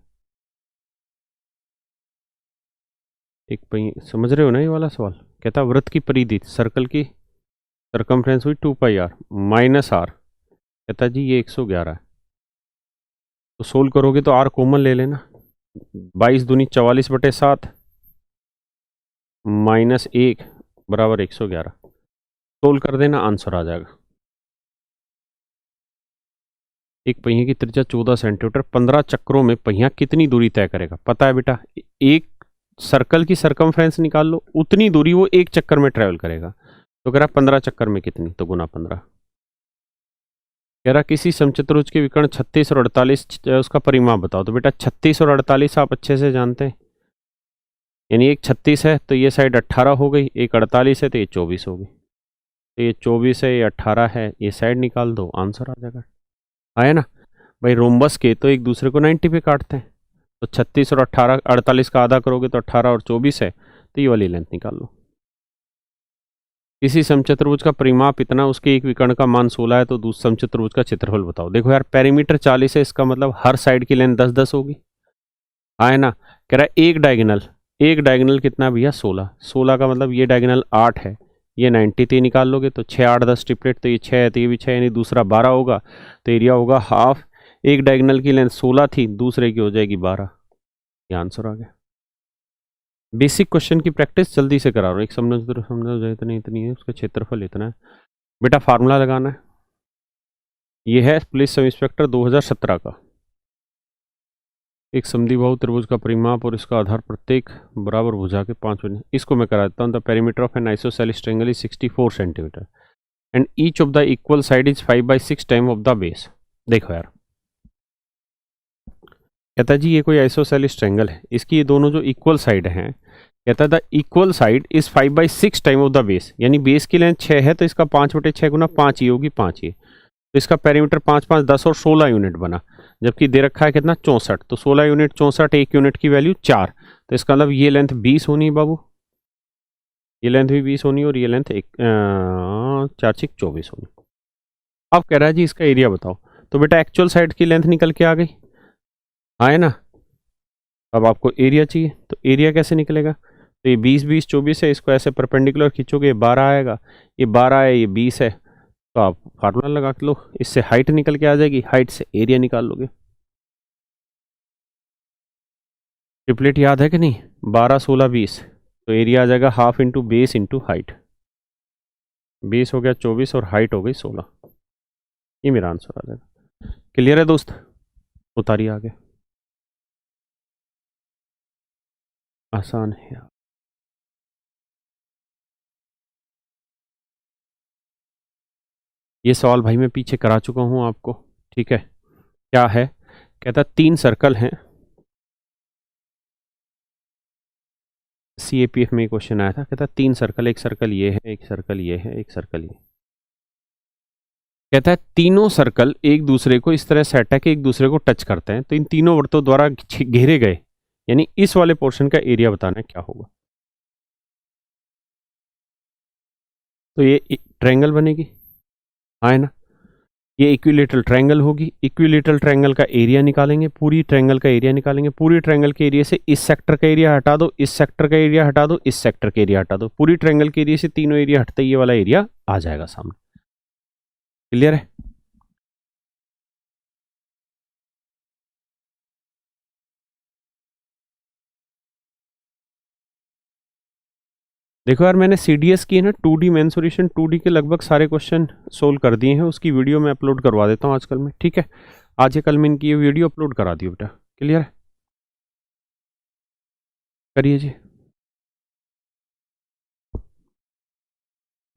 एक पहिए समझ रहे हो ना ये वाला सवाल, कहता वृत्त की परिधि, सर्कल की सरकमफ्रेंस हुई 2πr माइनस आर, कहता जी ये 111 है, तो सोल्व करोगे तो आर कॉमन ले लेना, 22 दूनी 44/7 माइनस 1 बराबर 111, सोल्व कर देना, आंसर आ जाएगा। एक पहिए की त्रिज्या 14 सेंटीमीटर, 15 चक्रों में पहिया कितनी दूरी तय करेगा। पता है बेटा, एक सर्कल की सरकमफ्रेंस निकाल लो, उतनी दूरी वो एक चक्कर में ट्रेवल करेगा, तो कह रहा 15 चक्कर में कितनी, तो गुना 15। कह रहा किसी समचतुर्भुज के विकर्ण 36 और 48, उसका परिमाप बताओ। तो बेटा 36 और 48 आप अच्छे से जानते हैं, यानी एक 36 है तो ये साइड 18 हो गई, एक 48 है तो ये 24 हो गई, तो ये 24 है, ये 18 है, ये साइड निकाल दो, आंसर आ जाएगा। आया ना भाई, रोम्बस के तो एक दूसरे को 90 पे काटते हैं, तो 36 और 18 48 का आधा करोगे तो 18 और 24 है, तो ये वाली लेंथ निकाल लो। किसी समचतुर्भुज का परिमाप इतना, उसके एक विकर्ण का मान 16 है, तो दूसरे समचतुर्भुज का क्षेत्रफल बताओ। देखो यार, पेरीमीटर 40 है, इसका मतलब हर साइड की लेंथ 10-10 होगी। हाँ है ना। कह रहा है एक डायगोनल कितना है भैया, 16। 16 का मतलब ये डायगोनल 8 है, ये 90 तो ये निकाल लोगे, तो 6 8 10 ट्रिपलेट, तो ये 6 है, तो ये भी 6, यानी दूसरा 12 होगा, तो एरिया होगा हाफ। एक डायगोनल की लेंथ 16 थी, दूसरे की हो जाएगी 12। ये आंसर आ गया। बेसिक क्वेश्चन की प्रैक्टिस जल्दी से करा रहा हूँ। एक समझ जाए, इतनी इतनी है, उसका क्षेत्रफल इतना है। बेटा फार्मूला लगाना है। ये है पुलिस सब इंस्पेक्टर 2017 का। एक समद्विबाहु त्रिभुज का परिमाप और इसका आधार प्रत्येक बराबर भुजा के 5 बने। इसको मैं करा देता हूँ। The perimeter of N isosceles triangle is 64 centimetre and each of the equal side is 5/6 time of the base. देखो यार, कहता है जी ये कोई आइसोसेलेस ट्रायंगल है, इसकी ये दोनों जो इक्वल साइड हैं, कहता है the equal side is 5/6 time of the base, यानी बेस की लेंथ 6 है, तो इसका 5/6 गुना 5 ही होगी, 5 ही। तो इसका पेरीमीटर 5 5 10 और 16 यूनिट बना, जबकि दे रखा है कितना 64, तो 16 यूनिट 64, एक यूनिट की वैल्यू 4, तो इसका मतलब ये लेंथ 20 होनी है बाबू, ये लेंथ भी 20 होनी और ये लेंथ 4 6 24 होनी। अब कह रहा है जी इसका एरिया बताओ। तो बेटा एक्चुअल साइड की लेंथ निकल के आ गई, आए ना। अब आपको एरिया चाहिए, तो एरिया कैसे निकलेगा, तो ये 20 20 24 है, इसको ऐसे परपेंडिकुलर खींचोगे, ये 12 आएगा, ये 12 है, ये 20 है, तो आप फार्मूला लगा के लो, इससे हाइट निकल के आ जाएगी, हाइट से एरिया निकाल लोगे। ट्रिपलेट याद है कि नहीं, 12 16 20, तो एरिया आ जाएगा half into base into height. Base हो गया 24 और हाइट हो गई 16। ये मेरा आंसर आ जाएगा। क्लियर है दोस्त, उतारिए आगे, आसान है यार। ये सवाल भाई मैं पीछे करा चुका हूँ आपको, ठीक है। क्या है, कहता 3 सर्कल हैं, CAPF में क्वेश्चन आया था, कहता 3 सर्कल, एक सर्कल ये है, एक सर्कल ये है, एक सर्कल ये। कहता है तीनों सर्कल एक दूसरे को इस तरह सेट है कि एक दूसरे को टच करते हैं, तो इन तीनों वृत्तों द्वारा घेरे गए, यानी इस वाले पोर्शन का एरिया बताना है क्या होगा। तो ये ट्रायंगल बनेगी, हाँ ना। ये इक्विलेटरल ट्रायंगल होगी, इक्विलेटरल ट्रायंगल का एरिया निकालेंगे, पूरी ट्रायंगल का एरिया निकालेंगे, पूरी ट्रायंगल के एरिया से इस सेक्टर का एरिया हटा दो, इस सेक्टर का एरिया हटा दो, इस सेक्टर का एरिया हटा दो, पूरी ट्रायंगल के एरिया से तीनों एरिया हटते ये वाला एरिया आ जाएगा सामने। क्लियर है। देखो यार, मैंने CDS की है ना 2D मेंसुरेशन 2D के लगभग सारे क्वेश्चन सोल्व कर दिए हैं, उसकी वीडियो मैं अपलोड करवा देता हूँ आजकल में, ठीक है। आज या कल में इनकी ये वीडियो अपलोड करा दी बेटा। क्लियर है, करिए जी।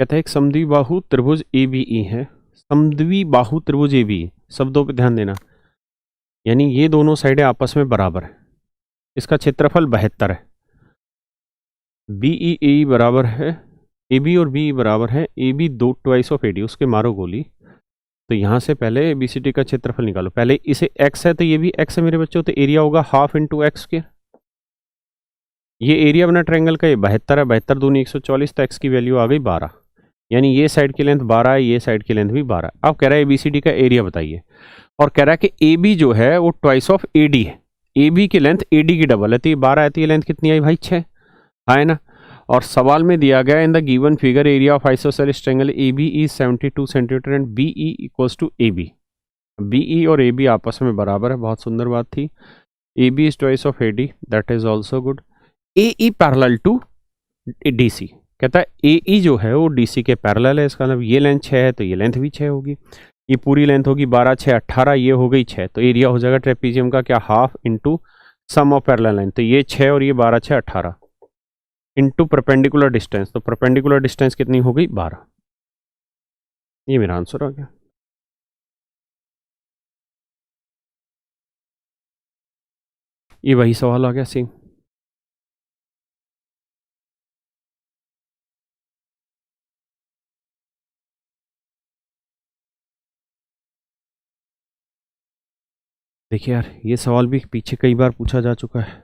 कहता है एक समद्विबाहु त्रिभुज ABE है, समद्विबाहु त्रिभुज ABE, शब्दों पे ध्यान देना, यानी ये दोनों साइडें आपस में बराबर है, इसका क्षेत्रफल 72 है। BE बराबर है, AB और BE बराबर है, AB 2 ट्वाइस ऑफ AD, उसके मारो गोली। तो यहाँ से पहले ABCD का क्षेत्रफल निकालो, पहले इसे x है तो ये भी x है मेरे बच्चों, तो एरिया होगा हाफ इंटू एक्स के। ये एरिया बना ट्रायंगल का, ये 72 है, 72 दूनी 144, तो x की वैल्यू आ गई 12, यानी ये साइड की लेंथ 12 है, ये साइड की लेंथ भी 12 है। अब कह रहा है ABCD का एरिया बताइए, और कह रहा है कि AB जो है वो ट्वाइस ऑफ AD है, AB की लेंथ AD की डबल है, तो ये 12 है, तो ये लेंथ कितनी आई भाई 6, है ना। और सवाल में दिया गया in the given figure area of isosceles triangle AB is 72 centimetre and BE equals to AB। BE और AB आपस में बराबर है, बहुत सुंदर बात थी। AB is twice of AD, that is also good. AE parallel to DC, कहता है AE जो है वो DC के पैरेलल है, इसका मतलब ये लेंथ 6 है तो ये लेंथ भी 6 होगी, ये पूरी लेंथ होगी 12 6 18, ये हो गई 6, तो एरिया हो जाएगा ट्रेपीजियम का क्या, half into sum of parallel line, तो ये 6 और ये 12 6 18 इंटू परपेंडिकुलर डिस्टेंस, तो परपेंडिकुलर डिस्टेंस कितनी हो गई 12। ये मेरा आंसर आ गया। ये वही सवाल आ गया सेम। देखिए यार, ये सवाल भी पीछे कई बार पूछा जा चुका है।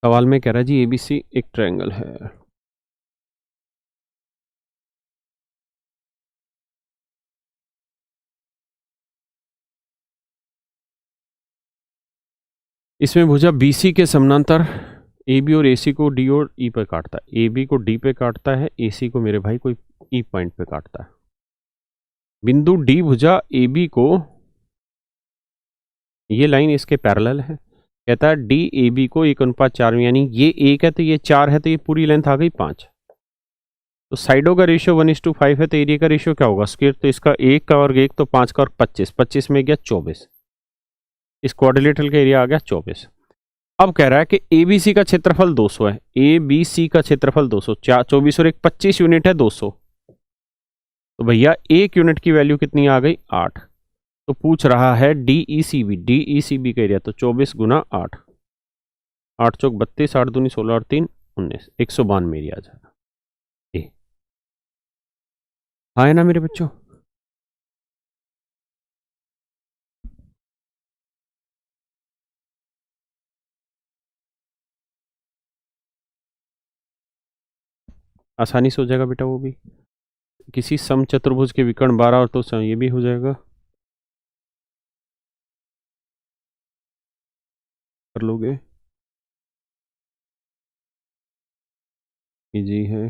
सवाल में कह रहा है जी ABC एक ट्रायंगल है। इसमें भुजा BC के समानांतर AB और AC को D और E पे काटता है। AB को D पे काटता है, AC को मेरे भाई कोई E पॉइंट पे काटता है। बिंदु D भुजा AB को, ये लाइन इसके पैरेलल है। कहता है DAB को 1:4 में, यानी ये 1 है तो ये 4 है तो ये पूरी लेंथ आ गई 5। तो साइडों का रेशियो 1:5 है तो एरिया का रेशियो क्या होगा स्क्वायर, तो इसका 1 का वर्ग 1 तो 5 का वर्ग 25, 25 में गया 24। इस क्वाड्रिलेटरल का एरिया आ गया 24। अब कह रहा है कि ABC का क्षेत्रफल 200 है। ABC का क्षेत्रफल 200, 24 और 1 25 यूनिट है 200। तो भैया 1 यूनिट की वैल्यू कितनी आ गई 8। तो पूछ रहा है DECB का एरिया, तो 24 गुना 8, 8 चौक 32, 8 दूनी 16 और 3 19, 192 एरिया आ जाएगा। हाँ है ना मेरे बच्चों। आसानी से हो जाएगा बेटा। वो भी किसी समचतुर्भुज के विकर्ण 12 और तो ये भी हो जाएगा, कर लोगे, इजी है,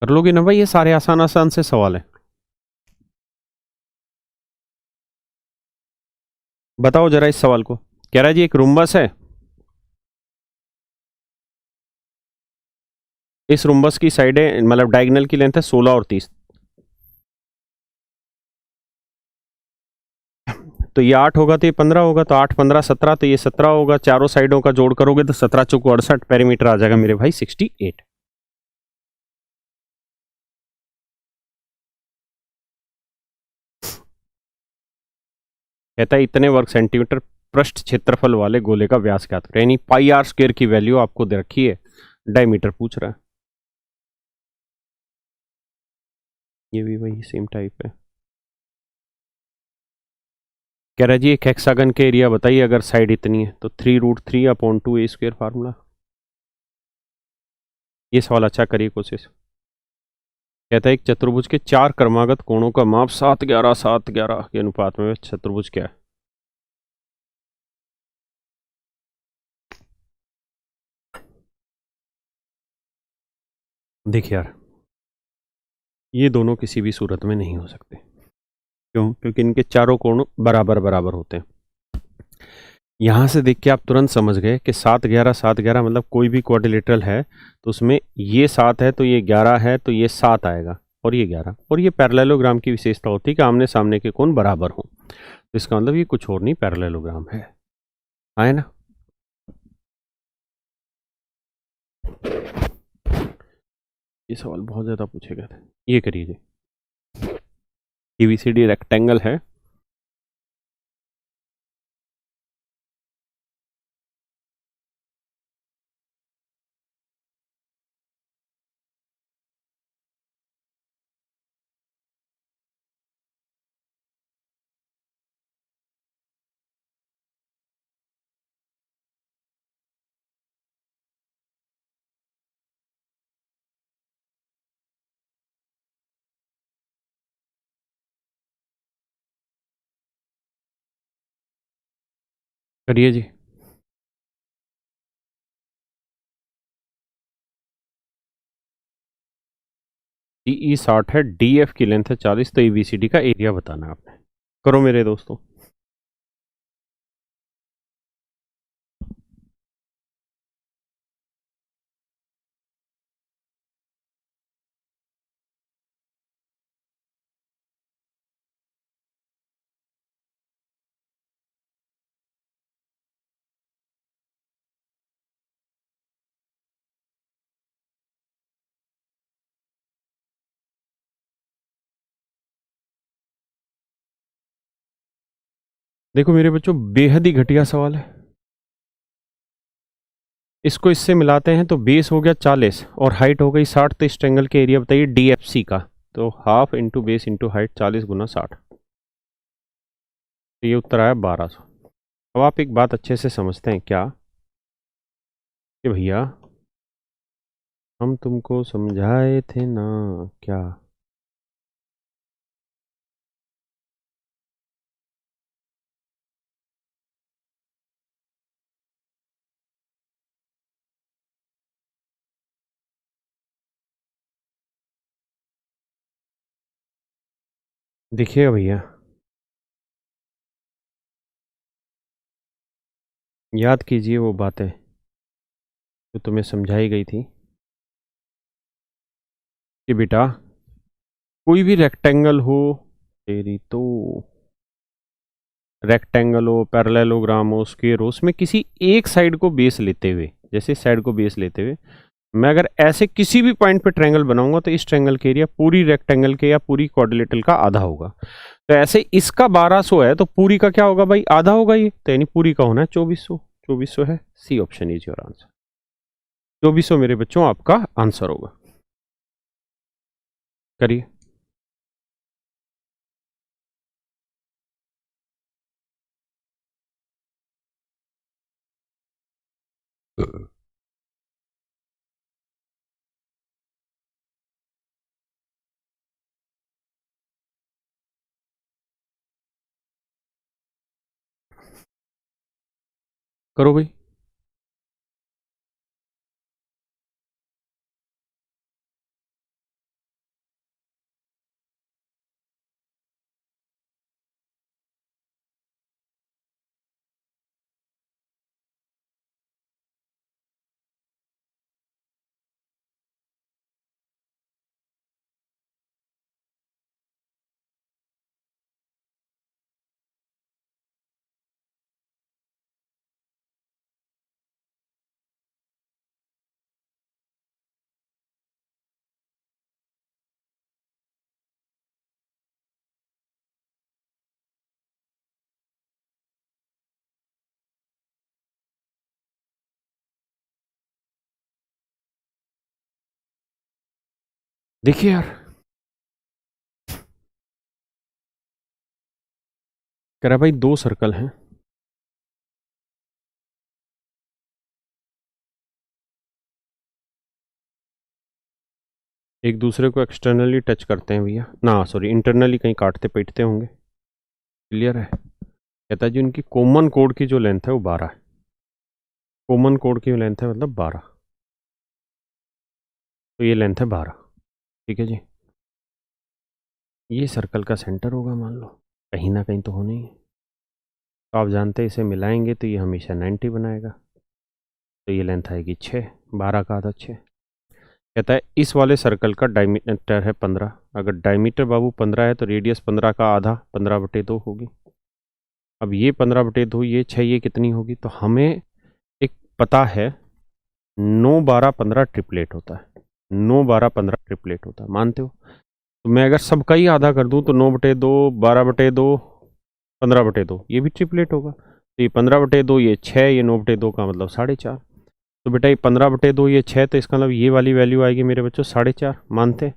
कर लोगे ना भाई। ये सारे आसान आसान से सवाल है। बताओ जरा इस सवाल को। कह रहा है जी एक रुम्बस है, इस रुम्बस की साइडें मतलब डायगोनल की लेंथ है 16 और 30। तो ये 8 होगा तो ये 15 होगा, तो 8 15 17, तो ये 17 होगा। चारों साइडों का जोड़ करोगे तो 17 चौक 68 पेरीमीटर आ जाएगा मेरे भाई 68। कहता है इतने वर्ग सेंटीमीटर पृष्ठ क्षेत्रफल वाले गोले का व्यास ज्ञात करें, यानी पाई आर स्क्वायर की वैल्यू आपको दे रखी है, डायमीटर पूछ रहा है। ये भी वही सेम टाइप है। कह रहा है जी एक हेक्सागन के एरिया बताइए अगर साइड इतनी है, तो 3√3/2 फार्मूला। ये सवाल अच्छा करिए कोशिश। कहता है एक चतुर्भुज के 4 क्रमागत कोणों का माप 7 11 7 11 के अनुपात में चतुर्भुज क्या है। देखिए यार, ये दोनों किसी भी सूरत में नहीं हो सकते। क्यों? क्योंकि इनके चारों कोण बराबर बराबर होते हैं। यहां से देख के आप तुरंत समझ गए कि 7 11 7 11 मतलब कोई भी क्वाड्रिलेटरल है तो उसमें ये 7 है तो ये 11 है तो ये 7 आएगा और ये 11। और ये पैरेललोग्राम की विशेषता होती है कि आमने सामने के कोण बराबर हों। तो इसका मतलब ये कुछ और नहीं, पैरेललोग्राम है। आए ना। ये सवाल बहुत ज़्यादा पूछे गए थे। ये करिए जी, ABCD रेक्टेंगल है, करिए जी। DE 60 है, DF की लेंथ है 40, तो ABCD का एरिया बताना है आपने। करो मेरे दोस्तों। देखो मेरे बच्चों, बेहद ही घटिया सवाल है। इसको इससे मिलाते हैं तो बेस हो गया 40 और हाइट हो गई 60, तो इस ट्रायंगल के एरिया बताइए DFC का। तो half into base into height 40 गुना 60, तो ये उत्तर आया 1200। अब आप एक बात अच्छे से समझते हैं क्या, कि भैया हम तुमको समझाए थे ना क्या। देखिए भैया, याद कीजिए वो बातें जो तुम्हें समझाई गई थी कि बेटा कोई भी रेक्टेंगल हो, तेरी तो रेक्टेंगल हो, पैरेललोग्राम हो, स्क्वायर हो, उसमें किसी एक साइड को बेस लेते हुए, जैसे साइड को बेस लेते हुए मैं अगर ऐसे किसी भी पॉइंट पे ट्रायंगल बनाऊंगा तो इस ट्रायंगल के एरिया पूरी रेक्टेंगल के या पूरी क्वाड्रिलेटरल का आधा होगा। तो ऐसे इसका 1200 है तो पूरी का क्या होगा भाई, आधा होगा ये, तो यानी पूरी का होना है 2400। 2400 है, C option is your answer. 2400 मेरे बच्चों आपका आंसर होगा। करिए। करो भाई। देखिए यार, कह रहा भाई दो सर्कल हैं, एक दूसरे को एक्सटर्नली टच करते हैं भैया ना, सॉरी इंटरनली कहीं काटते पीटते होंगे। क्लियर है। कहता है जी उनकी कॉमन कोड की जो लेंथ है वो 12 है। कॉमन कोड की लेंथ है मतलब 12, तो ये लेंथ है 12। ठीक है जी। ये सर्कल का सेंटर होगा मान लो, कहीं ना कहीं तो होना ही है। तो आप जानते हैं इसे मिलाएंगे तो ये हमेशा 90 बनाएगा, तो ये लेंथ आएगी 6, 12 का आधा 6। कहता है इस वाले सर्कल का डायमीटर है 15, अगर डायमीटर बाबू 15 है तो रेडियस 15 का आधा 15/2 होगी। अब ये 15/2, ये 6, ये कितनी होगी, तो हमें एक पता है 9 12 15 ट्रिपलेट होता है। 9 12 15 ट्रिपलेट होता है, मानते हो। तो मैं अगर सबका ही आधा कर दूं तो 9/2 12/2 15/2 ये भी ट्रिपलेट होगा। तो ये 15/2 ये 6, ये 9/2 का मतलब 4.5। तो बेटा ये 15/2 ये 6, तो इसका मतलब ये वाली वैल्यू आएगी मेरे बच्चों 4.5, मानते हैं।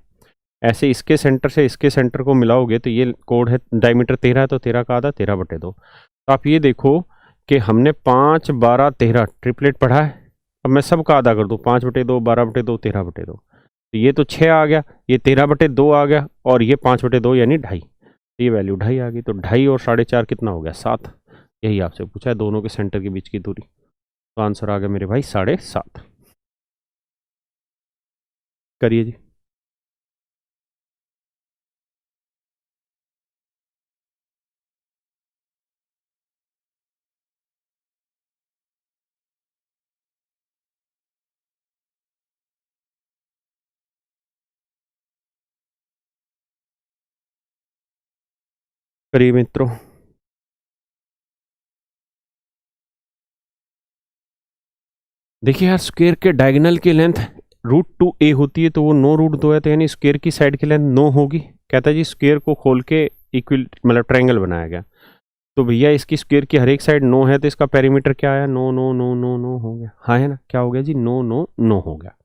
ऐसे इसके सेंटर से इसके सेंटर को मिलाओगे तो ये कोड है, डायमीटर 13 है तो 13 का आधा 13/2। तो आप ये देखो कि हमने 5 12 13 ट्रिपलेट पढ़ा है। अब मैं सबका आधा कर दूँ, 5/2 12/2 13/2, तो ये तो 6 आ गया, ये 13/2 आ गया, और ये 5/2 यानी 2.5। ये वैल्यू 2.5 आ गई, तो 2.5 और 4.5 कितना हो गया, 7। यही आपसे पूछा है, दोनों के सेंटर के बीच की दूरी। तो आंसर आ गया मेरे भाई 7.5। करिए जी। करिए मित्रों। देखिए यार, स्क्वायर के डायगोनल की लेंथ √2a होती है, तो वो 9 √2 है, तो यानी स्क्वायर की साइड की लेंथ 9 होगी। कहता है जी स्क्वायर को खोल के इक्वल मतलब ट्रायंगल बनाया गया, तो भैया इसकी स्क्वायर की हर एक साइड 9 है, तो इसका पेरीमीटर क्या आया, 9 9 9 9 9 हो गया। हाँ है ना, क्या हो गया जी, 9 9 9 हो गया।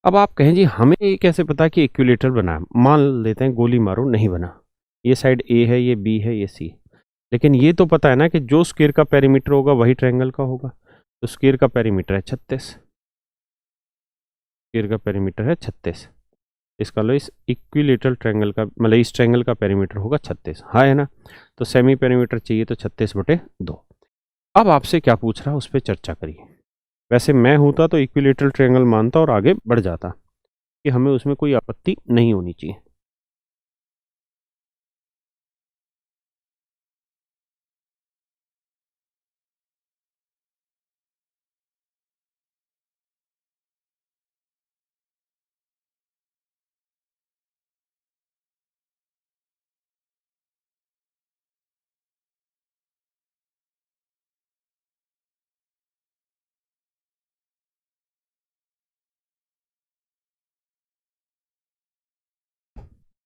अब आप कहें जी हमें ये कैसे पता कि इक्विलेटरल बना है, मान लेते हैं गोली मारो नहीं बना, ये साइड ए है, ये बी है, ये सी। लेकिन ये तो पता है ना कि जो स्क्वायर का पेरीमीटर होगा वही ट्रायंगल का होगा। तो स्क्वायर का पेरीमीटर है 36, स्क्वायर का पेरीमीटर है 36। इसका लो इस इक्विलेटरल ट्रायंगल का मतलब इस ट्रायंगल का पेरीमीटर होगा 36, हाँ है ना। तो सेमी पेरीमीटर चाहिए तो 36/2। अब आपसे क्या पूछ रहा है उस पर चर्चा करिए। वैसे मैं होता तो इक्विलेटरल ट्रायंगल मानता और आगे बढ़ जाता कि हमें उसमें कोई आपत्ति नहीं होनी चाहिए।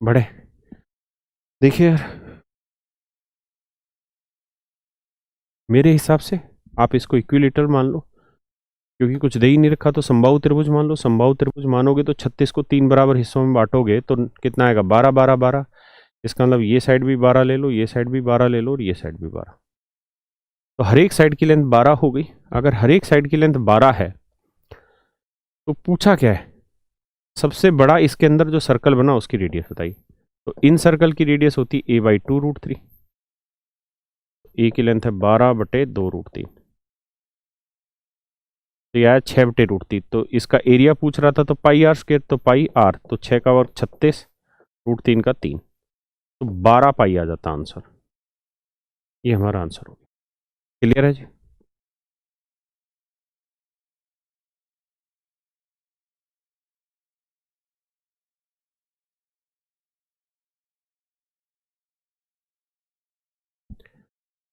बढ़े, देखिए यार, मेरे हिसाब से आप इसको इक्विलेटरल मान लो, क्योंकि कुछ दे ही नहीं रखा। तो समबाहु त्रिभुज मान लो, समबाहु त्रिभुज मानोगे तो 36 को 3 बराबर हिस्सों में बांटोगे तो कितना आएगा, 12 12 12। इसका मतलब ये साइड भी 12 ले लो, ये साइड भी 12 ले लो और ये साइड भी 12। तो हर एक साइड की लेंथ 12 हो गई। अगर हर एक साइड की लेंथ 12 है तो पूछा क्या है, सबसे बड़ा इसके अंदर जो सर्कल बना उसकी रेडियस बताइए। तो इन सर्कल की रेडियस होती है a/2√3। ए की लेंथ है 12/2√3, तो यह है 6/√3। तो इसका एरिया पूछ रहा था तो πr², तो πr तो 6 का वर्ग 36, √3 का 3, तो 12 पाई आ जाता आंसर। ये हमारा आंसर हो गया। क्लियर है जी।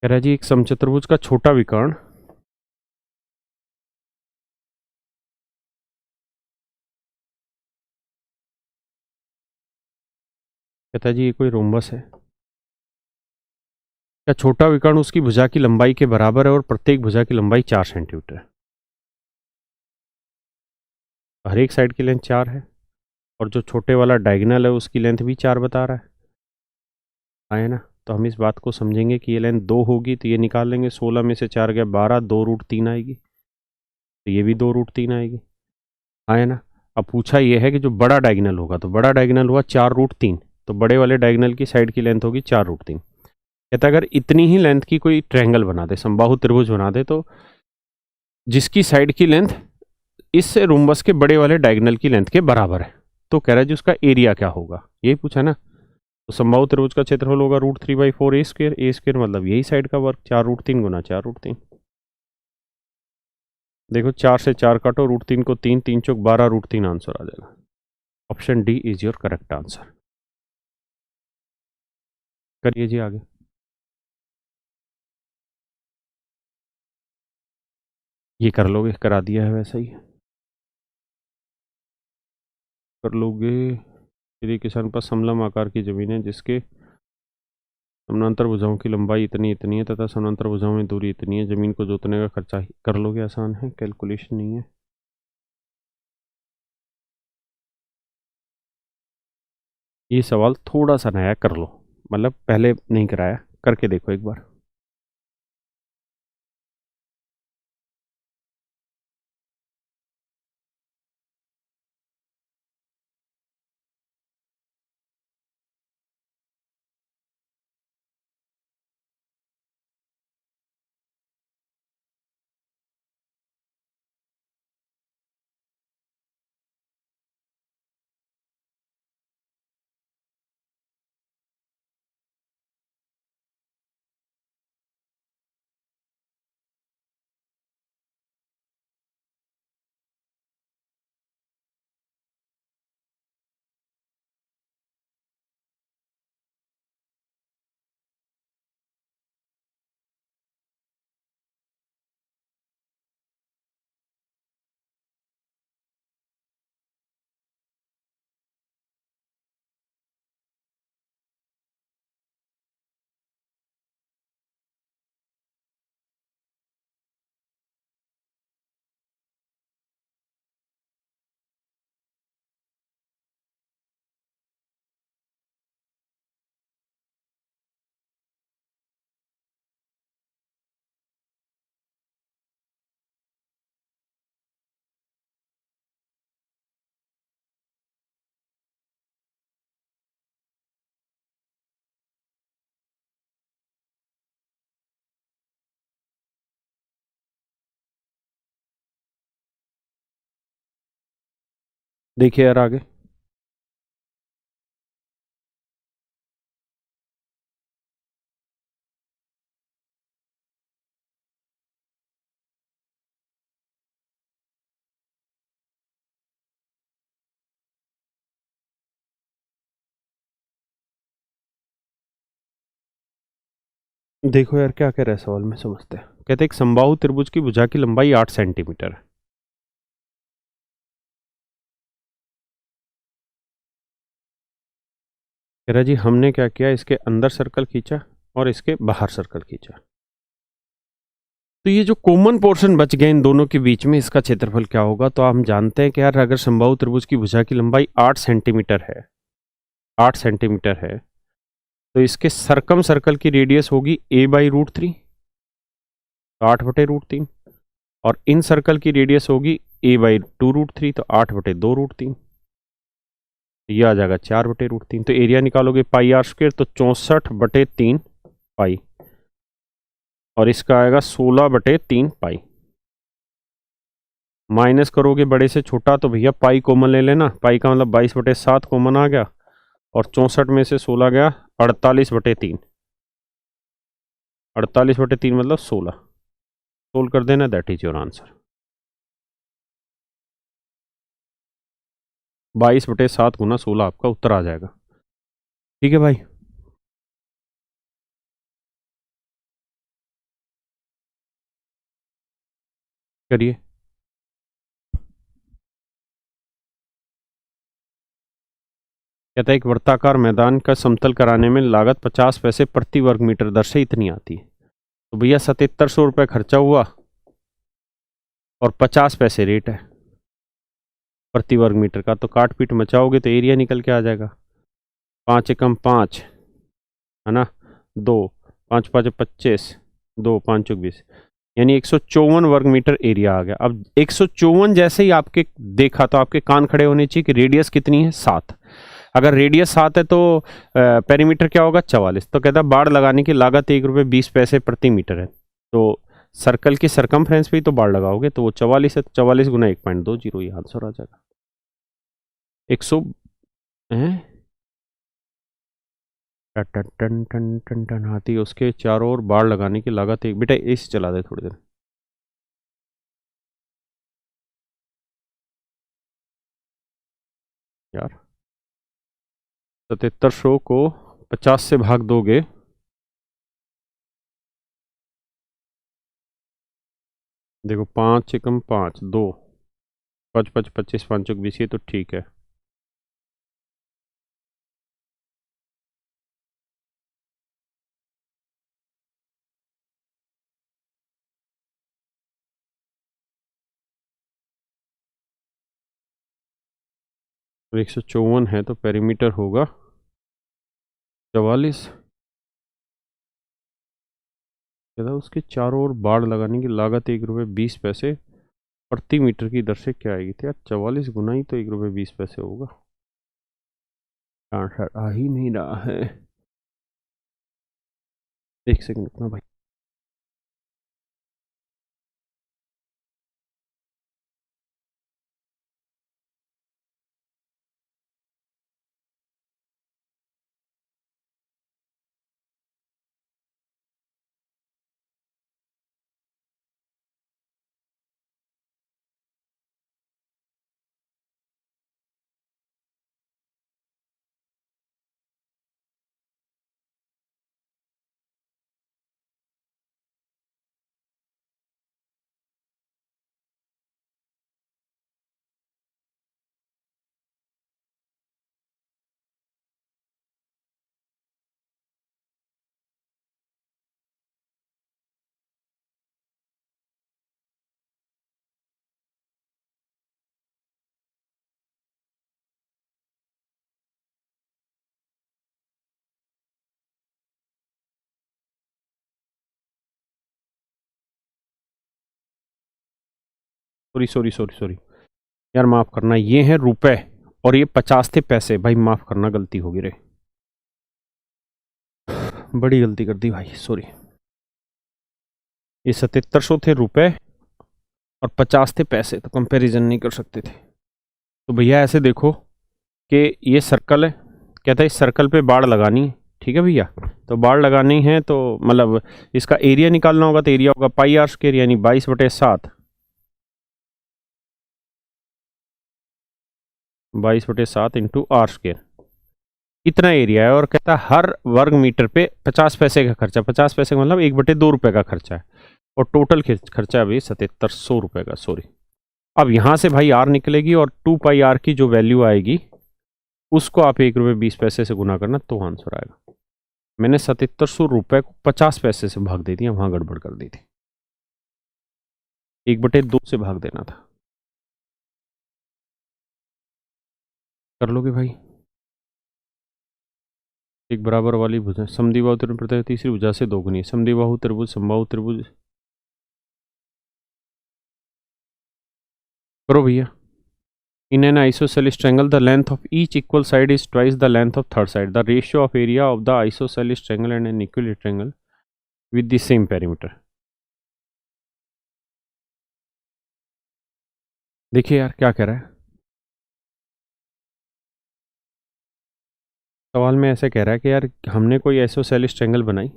कह रहा है जी एक समचतुर्भुज का छोटा विकर्ण, कहता है जी ये कोई रोम्बस है। क्या छोटा विकर्ण उसकी भुजा की लंबाई के बराबर है और प्रत्येक भुजा की लंबाई 4 सेंटीमीटर है। हर एक साइड की लेंथ 4 है और जो छोटे वाला डायगोनल है उसकी लेंथ भी 4 बता रहा है, है ना। तो हम इस बात को समझेंगे कि ये लेंथ 2 होगी तो ये निकाल लेंगे, 16 में से 4 गया 12, 2√3 आएगी, तो ये भी 2√3 आएगी, है ना। अब पूछा ये है कि जो बड़ा डायगोनल होगा, तो बड़ा डायगोनल हुआ 4√3, तो बड़े वाले डायगोनल की साइड की लेंथ होगी 4√3। कहता है अगर इतनी ही लेंथ की कोई ट्रायंगल बना दे, समबाहु त्रिभुज बना दे, तो जिसकी साइड की लेंथ इस रोम्बस के बड़े वाले डायगोनल की लेंथ के बराबर है, तो कह रहा है जी उसका एरिया क्या होगा, यही पूछा ना। तो समबाहु त्रिभुज का क्षेत्रफल होगा √3/4 a², मतलब यही साइड का वर्ग 4√3 गुना 4√3। देखो 4 से 4 काटो, √3 को 3, 3 चौक 12, √3 आंसर आ जाएगा। Option D is your correct answer. करिए जी आगे। ये कर लोगे, करा दिया है वैसा ही कर लोगे। यदि किसान पास समलम आकार की जमीन है जिसके समानांतर भुजाओं की लंबाई इतनी इतनी है तथा समानांतर भुजाओं में दूरी इतनी है, जमीन को जोतने का खर्चा कर लोगे, आसान है, कैलकुलेशन नहीं है। ये सवाल थोड़ा सा नया कर लो, मतलब पहले नहीं कराया, करके देखो एक बार। देखिए यार आगे। देखो यार क्या कह रहा है सवाल में, समझते हैं। कहते हैं एक समबाहु त्रिभुज की भुजा की लंबाई 8 सेंटीमीटर है। कह रहा जी हमने क्या किया, इसके अंदर सर्कल खींचा और इसके बाहर सर्कल खींचा, तो ये जो कॉमन पोर्शन बच गए इन दोनों के बीच में, इसका क्षेत्रफल क्या होगा। तो हम जानते हैं कि यार अगर समबाहु त्रिभुज की भुजा की लंबाई 8 सेंटीमीटर है, 8 सेंटीमीटर है, तो इसके सरकम सर्कल की रेडियस होगी a/√3, 8/√3, और इन सर्कल की रेडियस होगी a/2√3, तो 8/2√3, ये आ जाएगा 4/√3। तो एरिया निकालोगे πr², तो 64/3 पाई, और इसका आएगा 16/3 पाई। माइनस करोगे बड़े से छोटा तो भैया पाई कॉमन ले लेना, पाई का मतलब 22/7 कॉमन आ गया, और 64 में से 16 गया 48/3, 48/3 मतलब 16, सोल्व कर देना, दैट इज योर आंसर। 22/7 गुना 16 आपका उत्तर आ जाएगा। ठीक है भाई। करिए। कहता है एक वृत्ताकार मैदान का समतल कराने में लागत 50 पैसे प्रति वर्ग मीटर दर से इतनी आती है। तो भैया 7700 रुपये खर्चा हुआ और 50 पैसे रेट है प्रति वर्ग मीटर का, तो काट पीट मचाओगे तो एरिया निकल के आ जाएगा। 5 एकम 5 है ना, 2, 5 5 25, 2 5 20, यानी 154 वर्ग मीटर एरिया आ गया। अब 154 जैसे ही आपके देखा तो आपके कान खड़े होने चाहिए कि रेडियस कितनी है, 7। अगर रेडियस 7 है तो पेरीमीटर क्या होगा, 44। तो कहता है बाड़ लगाने की लागत 1 रुपये 20 पैसे प्रति मीटर है। तो सर्कल की सरकमफ्रेंस पे ही तो बाड़ लगाओगे, तो वो 44 है, 44 गुना 1.20, ये आंसर आ जाएगा। 100 ton ton ton ton ton हाथी, उसके चारों ओर बाड़ लगाने की लागत एक, बेटा एसी चला दे थोड़ी देर यार। 7700 को 50 से भाग दोगे, देखो 5 एकम 5, 2, 5 5 25, 5 20, ये तो ठीक है। तो 154 है तो पेरीमीटर होगा 44। कहता उसके चारों ओर बाड़ लगाने की लागत 1 रुपये 20 पैसे प्रति मीटर की दर से क्या आएगी। तो यार 44 गुना ही तो 1 रुपये 20 पैसे होगा, आंसर आ ही नहीं रहा है। एक सेकंड रुकना भाई। सॉरी सॉरी सॉरी सॉरी यार, माफ करना, ये है रुपए और ये 50 थे पैसे। भाई माफ करना, गलती होगी रे, बड़ी गलती कर दी भाई, सॉरी। ये 7700 थे रुपए और 50 थे पैसे, तो कंपैरिजन नहीं कर सकते थे। तो भैया ऐसे देखो कि ये सर्कल है, कहता है इस सर्कल पे बाड़ लगानी है, ठीक है भैया। तो बाड़ लगानी है तो मतलब इसका एरिया निकालना होगा, तो एरिया होगा पाई आर स्क्वायर यानी 22/7, 22/7 इंटू आर स्क्वायर, इतना एरिया है। और कहता है हर वर्ग मीटर पे 50 पैसे का खर्चा, 50 पैसे का मतलब 1/2 रुपये का खर्चा है, और टोटल खर्चा अभी 7700 रुपये का, सॉरी। अब यहाँ से भाई आर निकलेगी और 2 पाई आर की जो वैल्यू आएगी उसको आप 1 रुपये 20 पैसे से गुना करना तो आंसर आएगा। मैंने 7700 रुपये को 50 पैसे से भाग दे दिया, वहां गड़बड़ कर दी थी, 1/2 से भाग देना था। कर लोगे भाई? एक बराबर वाली भुजा समद्विबाहु त्रिभुज प्रत्येक तीसरी भुजा से दोगुनी, समद्विबाहु त्रिभुज समबाहु त्रिभुज, करो भैया। In an isosceles triangle, the length of each equal side is twice the length of third side. The ratio of area of the isosceles triangle and an equilateral triangle with the same perimeter. देखिए यार क्या कह रहा है सवाल में, ऐसे कह रहा है कि यार हमने कोई आइसोसेलेस ट्रायंगल बनाई,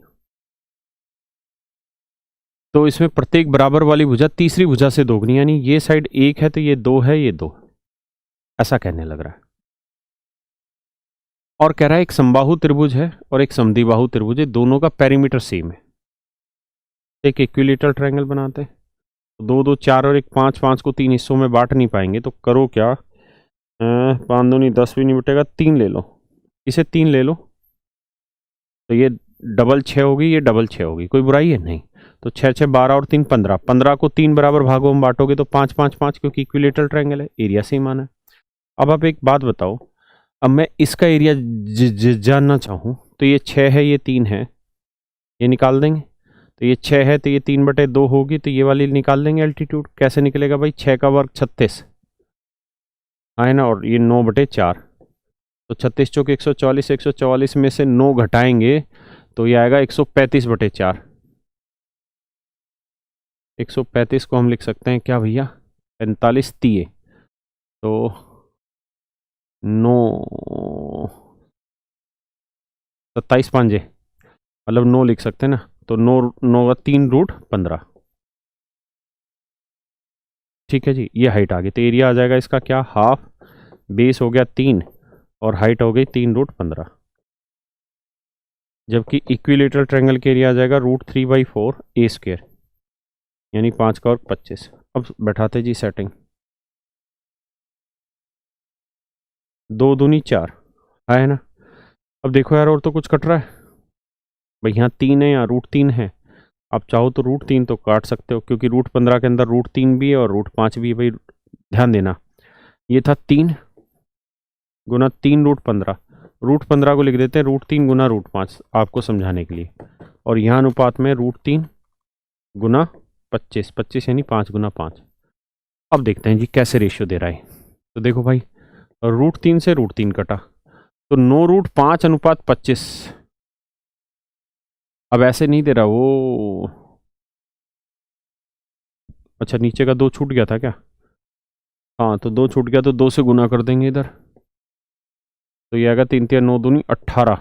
तो इसमें प्रत्येक बराबर वाली भुजा तीसरी भुजा से दोगुनी, यानी ये साइड 1 है तो ये 2 है, ये 2, ऐसा कहने लग रहा है। और कह रहा है एक समबाहु त्रिभुज है और एक समद्विबाहु त्रिभुज है, दोनों का पेरीमीटर सेम है। एक इक्विलेटरल ट्रायंगल बनाते हैं, 2 2 4 और एक 5, 5 को 3 हिस्सों में बांट नहीं पाएंगे, तो करो क्या, 5 दूनी 10 भी नहीं बटेगा, 3 ले लो, इसे 3 ले लो, तो ये डबल 6 होगी, ये डबल 6 होगी, कोई बुराई है नहीं। तो 6 6 12 और 3 15, 15 को 3 बराबर भागों में बांटोगे तो 5 5 5, क्योंकि इक्विलेटरल ट्रायंगल है, एरिया सेम आना है। अब आप एक बात बताओ, अब मैं इसका एरिया जानना चाहूँ तो ये 6 है, ये 3 है, ये निकाल देंगे। तो ये 6 है तो ये 3/2 होगी, तो ये वाली निकाल देंगे एल्टीट्यूड। कैसे निकलेगा भाई, 6 का वर्ग 36 है ना, और ये 9/4, तो 36 चौके 144, 144 में से 9 घटाएंगे तो ये आएगा 135/4। 135 को हम लिख सकते हैं क्या भैया, 45 तिये, तो 9 27 पांजे, मतलब 9 लिख सकते हैं ना, तो 9 9 का 3√15, ठीक है जी। ये हाइट आ गई, तो एरिया आ जाएगा इसका क्या, हाफ, बेस हो गया 3 और हाइट हो गई 3√15, जबकि इक्विलेटरल ट्रायंगल के एरिया आ जाएगा √3/4 ए स्क्वायर, यानी 5 का वर्ग 25। अब बैठाते जी सेटिंग, 2 दूनी 4 है ना। अब देखो यार और तो कुछ कट रहा है भाई, यहाँ 3 है, यहाँ √3 है, आप चाहो तो √3 तो काट सकते हो, क्योंकि √15 के अंदर √3 भी है और √5 भी है भाई, ध्यान देना। ये था 3 गुना 3√15, √15 को लिख देते हैं √3 गुना √5 आपको समझाने के लिए, और यहाँ अनुपात में √3 गुना 25, 25 यानी 5 गुना 5। अब देखते हैं जी कैसे रेशियो दे रहा है। तो देखो भाई, √3 से √3 कटा, तो 9√5/25। अब ऐसे नहीं दे रहा वो, अच्छा नीचे का 2 छूट गया था क्या, हाँ तो 2 छूट गया, तो 2 से गुना कर देंगे इधर, तो ये आएगा 3 3 9 दूनी 18,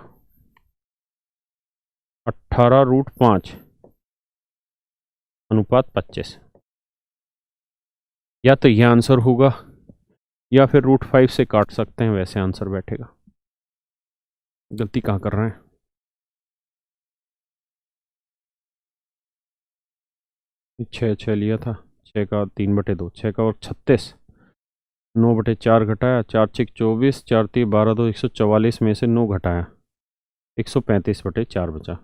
18√5 अनुपात 25। या तो ये आंसर होगा या फिर √5 से काट सकते हैं, वैसे आंसर बैठेगा। गलती कहाँ कर रहे हैं, छः छः लिया था, 6 का 3/2, 6 का वर्ग 36, 9/4 घटाया, 4 6 24, 4 3 12, 2 144 में से 9 घटाया, 135/4 बचा,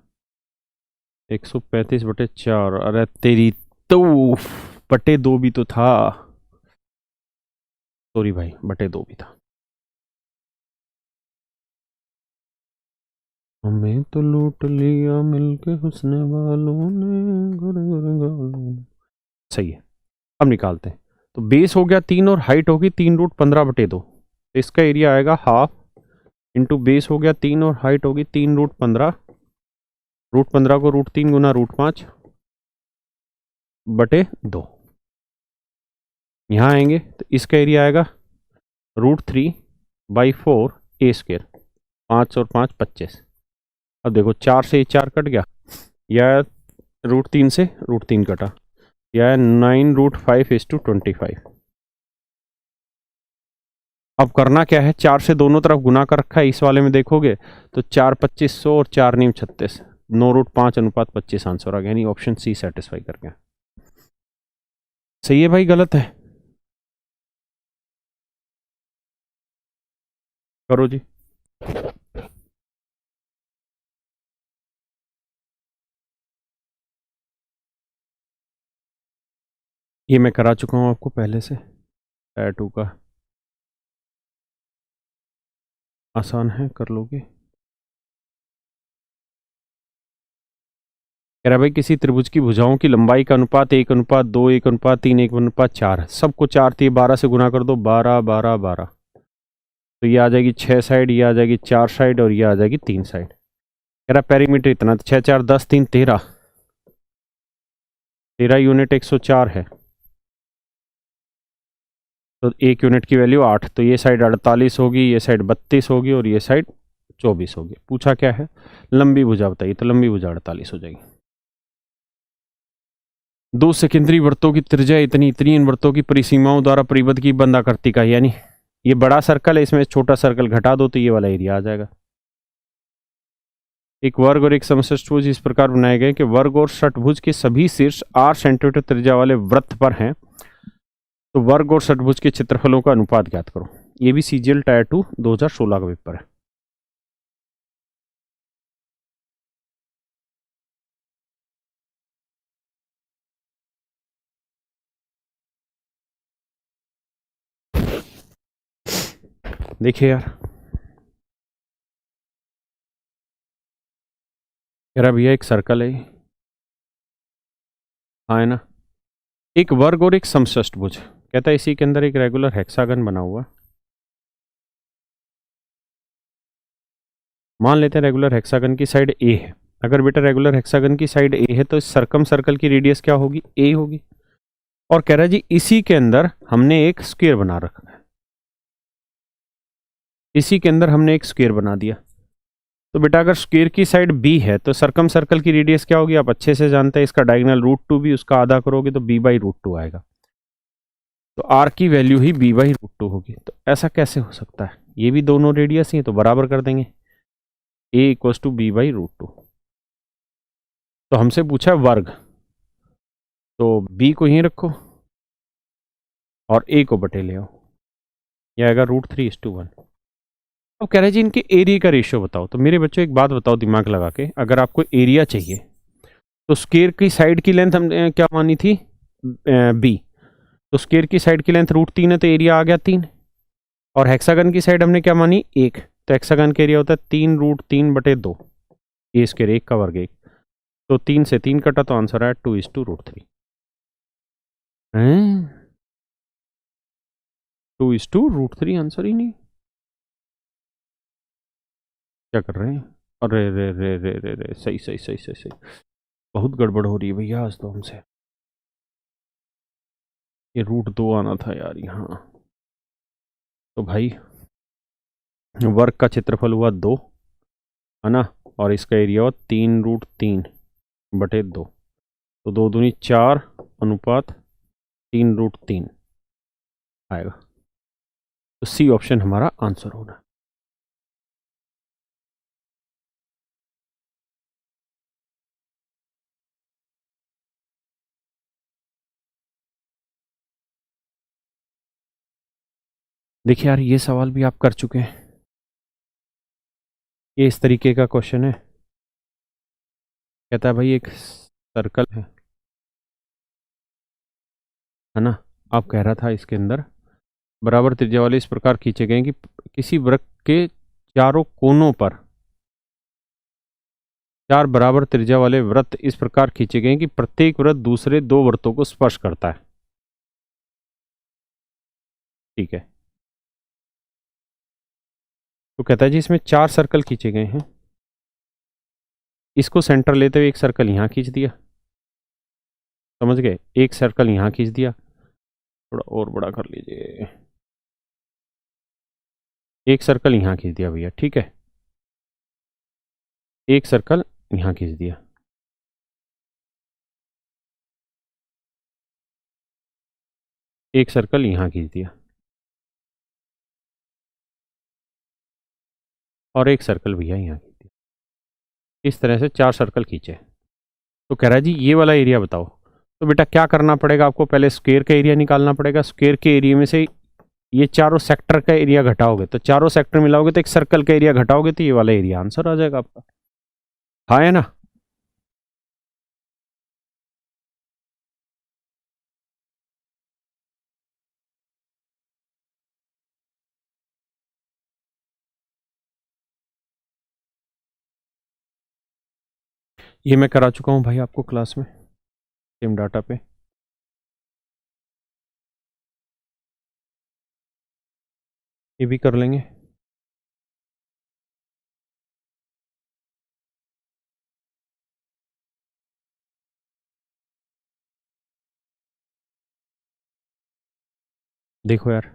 135/4, अरे तेरी तो /2 भी तो था, सॉरी भाई, /2 भी था। हमें तो लूट लिया मिलके हुस्न वालों ने, सही है। अब निकालते हैं, तो बेस हो गया 3 और हाइट होगी 3√15/2, तो इसका एरिया आएगा हाफ इंटू बेस हो गया 3 और हाइट होगी 3√15, √15 को √3 गुना √5/2, यहाँ आएंगे तो इसका एरिया आएगा √3/4 ए स्क्वायर, 5 और 5 25। अब देखो 4 से 4 कट गया, या √3 से √3 कटा, या 9√5:25। अब करना क्या है, 4 से दोनों तरफ गुना कर रखा है, इस वाले में देखोगे तो 4 2500 और 4 9 36, 9√5:25 आंसर आ गया, यानी ऑप्शन सी सेटिस्फाई कर गया। सही है भाई, गलत है? करो जी। ये मैं करा चुका हूँ आपको पहले से, टैटू का, आसान है, कर लोगे। कह रहा भाई किसी त्रिभुज की भुजाओं की लंबाई का अनुपात 1:2, 1:3, 1:4, सबको 4 थी, 12 से गुना कर दो, 12 12 12, तो ये आ जाएगी 6 साइड, ये आ जाएगी 4 साइड, और ये आ जाएगी 3 साइड। कह रहा पेरीमीटर इतना, 6 4 10 3 13, 13 यूनिट 104 है, तो 1 यूनिट की वैल्यू 8, तो ये साइड 48 होगी, ये साइड 32 होगी, और ये साइड 24 होगी। पूछा क्या है, लंबी भुजा बताइए, तो लंबी भुजा 48 हो जाएगी। दो सेकेंडरी वृत्तों की त्रिज्या इतनी इतनी, इन वृत्तों की परिसीमाओं द्वारा परिबद्ध की बंद आकृति का, यानी ये बड़ा सर्कल है, इसमें छोटा सर्कल घटा दो तो ये वाला एरिया आ जाएगा। एक वर्ग और एक समषष्टभुज इस प्रकार बनाए गए कि वर्ग और षटभुज के सभी शीर्ष 8 सेंटीमीटर त्रिज्या वाले वृत्त पर हैं, तो वर्ग और षटभुज के क्षेत्रफलों का अनुपात ज्ञात करो। ये भी सीजीएल टायर 2 2016 का पेपर है। देखिए यार, कह रहा भैया एक सर्कल है, हाँ है ना, एक वर्ग और एक समषष्टभुज, कहता है इसी के अंदर एक रेगुलर हेक्सागन बना हुआ। मान लेते हैं रेगुलर हेक्सागन की साइड ए है। अगर बेटा रेगुलर हेक्सागन की साइड ए है तो इस सर्कम सर्कल की रेडियस क्या होगी, ए होगी। और कह रहा है जी इसी के अंदर हमने एक स्क्वायर बना रखा है, इसी के अंदर हमने एक स्क्वायर बना दिया। तो बेटा अगर स्क्वायर की साइड बी है तो सर्कम सर्कल की रेडियस क्या होगी, आप अच्छे से जानते हैं, इसका डायगोनल √2 भी, उसका आधा करोगे तो b/√2 आएगा, तो r की वैल्यू ही b/√2 होगी। तो ऐसा कैसे हो सकता है, ये भी दोनों रेडियस ही है तो बराबर कर देंगे, a = b/√2। तो हमसे पूछा वर्ग, तो b को यहीं रखो और a को बटे ले आओ, यह आएगा √3:1। अब कह रहे जी इनके एरिया का रेशियो बताओ। तो मेरे बच्चों एक बात बताओ दिमाग लगा के, अगर आपको एरिया चाहिए तो स्क्वायर की साइड की लेंथ हमने क्या मानी थी, b, तो स्क्वायर की साइड की लेंथ √3 है, तो एरिया आ गया 3। और हेक्सागन की साइड हमने क्या मानी 1, तो हेक्सागन का एरिया होता है 3√3/2, ए स्क्वायर, 1 का वर्ग 1, तो 3 से 3 कटा तो आंसर आया 2:√3। 2:√3 आंसर ही नहीं, क्या कर रहे हैं, अरे रे रे रे रे रे, सही सही सही सही सही, बहुत गड़बड़ हो रही है भैया आज तो हमसे, ये √2 आना था यार यहाँ। तो भाई वर्ग का क्षेत्रफल हुआ 2, है ना, और इसका एरिया हुआ 3√3/2, तो 2 दूनी 4 अनुपात 3√3 आएगा, तो सी ऑप्शन हमारा आंसर होना। देखिए यार ये सवाल भी आप कर चुके हैं, ये इस तरीके का क्वेश्चन है, कहता है भाई एक सर्कल है ना, आप कह रहा था इसके अंदर बराबर त्रिज्या वाले इस प्रकार खींचे गए कि किसी वृत्त के चारों कोनों पर, 4 बराबर त्रिज्या वाले वृत्त इस प्रकार खींचे गए कि प्रत्येक वृत्त दूसरे 2 वृत्तों को स्पर्श करता है। ठीक है, तो कहता है जी इसमें 4 सर्कल खींचे गए हैं, इसको सेंटर लेते हुए एक सर्कल यहाँ खींच दिया, समझ गए, एक सर्कल यहाँ खींच दिया, थोड़ा और बड़ा कर लीजिए, एक सर्कल यहाँ खींच दिया भैया, ठीक है, एक सर्कल यहाँ खींच दिया, एक सर्कल यहाँ खींच दिया, और एक सर्कल भैया यहाँ खींच दिया। इस तरह से 4 सर्कल खींचे। तो कह रहा है जी ये वाला एरिया बताओ। तो बेटा क्या करना पड़ेगा आपको, पहले स्क्वायर का एरिया निकालना पड़ेगा। स्क्वायर के एरिया में से ये चारों सेक्टर का एरिया घटाओगे, तो चारों सेक्टर मिलाओगे तो एक सर्कल का एरिया घटाओगे, तो ये वाला एरिया आंसर आ जाएगा आपका। हाँ है ना। ये मैं करा चुका हूँ भाई आपको क्लास में, सेम डाटा पे। ये भी कर लेंगे। देखो यार,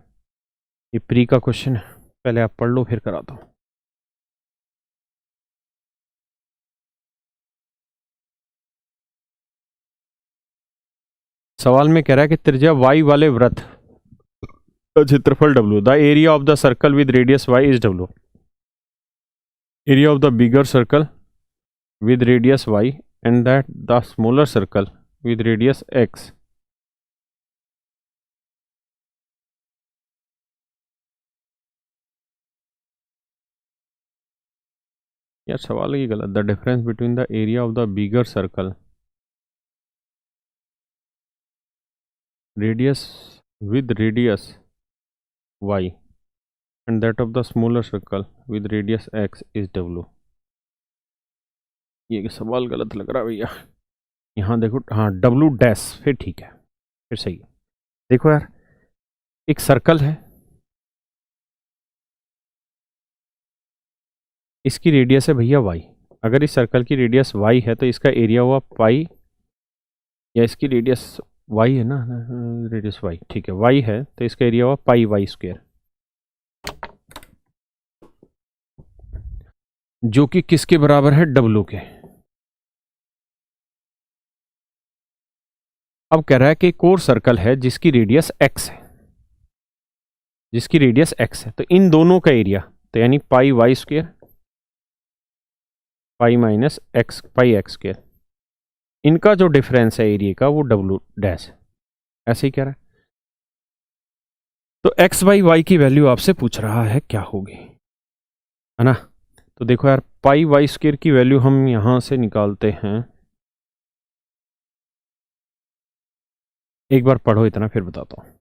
ये प्री का क्वेश्चन है, पहले आप पढ़ लो फिर कराता हूँ। सवाल में कह रहा है कि त्रिज्या y वाले वृत्त का क्षेत्रफल w, the area of the circle with radius y is w, area of the bigger circle with radius y and that the smaller circle with radius x। यार सवाल ही गलत, the difference between the area of the bigger circle radius with radius y and that of the smaller circle with radius x is w। ये सवाल गलत लग रहा है भैया। यहाँ देखो, हाँ w डैश, फिर ठीक है, फिर सही है। देखो यार, एक सर्कल है, इसकी रेडियस है भैया y। अगर इस सर्कल की रेडियस y है तो इसका एरिया हुआ पाई, या इसकी रेडियस y है ना, रेडियस y, ठीक है y है तो इसका एरिया हुआ पाई वाई स्क्वायर, जो कि किसके बराबर है, w के। अब कह रहा है कि एक और सर्कल है जिसकी रेडियस x है, जिसकी रेडियस x है, तो इन दोनों का एरिया, तो यानी pi y square pi minus x pi x square, इनका जो डिफरेंस है एरिया का वो w डैश है, ऐसे ही कह रहा है। तो x बाई वाई की वैल्यू आपसे पूछ रहा है क्या होगी, है ना। तो देखो यार, पाई वाई स्क्वायर की वैल्यू हम यहां से निकालते हैं, एक बार पढ़ो इतना फिर बताता हूं।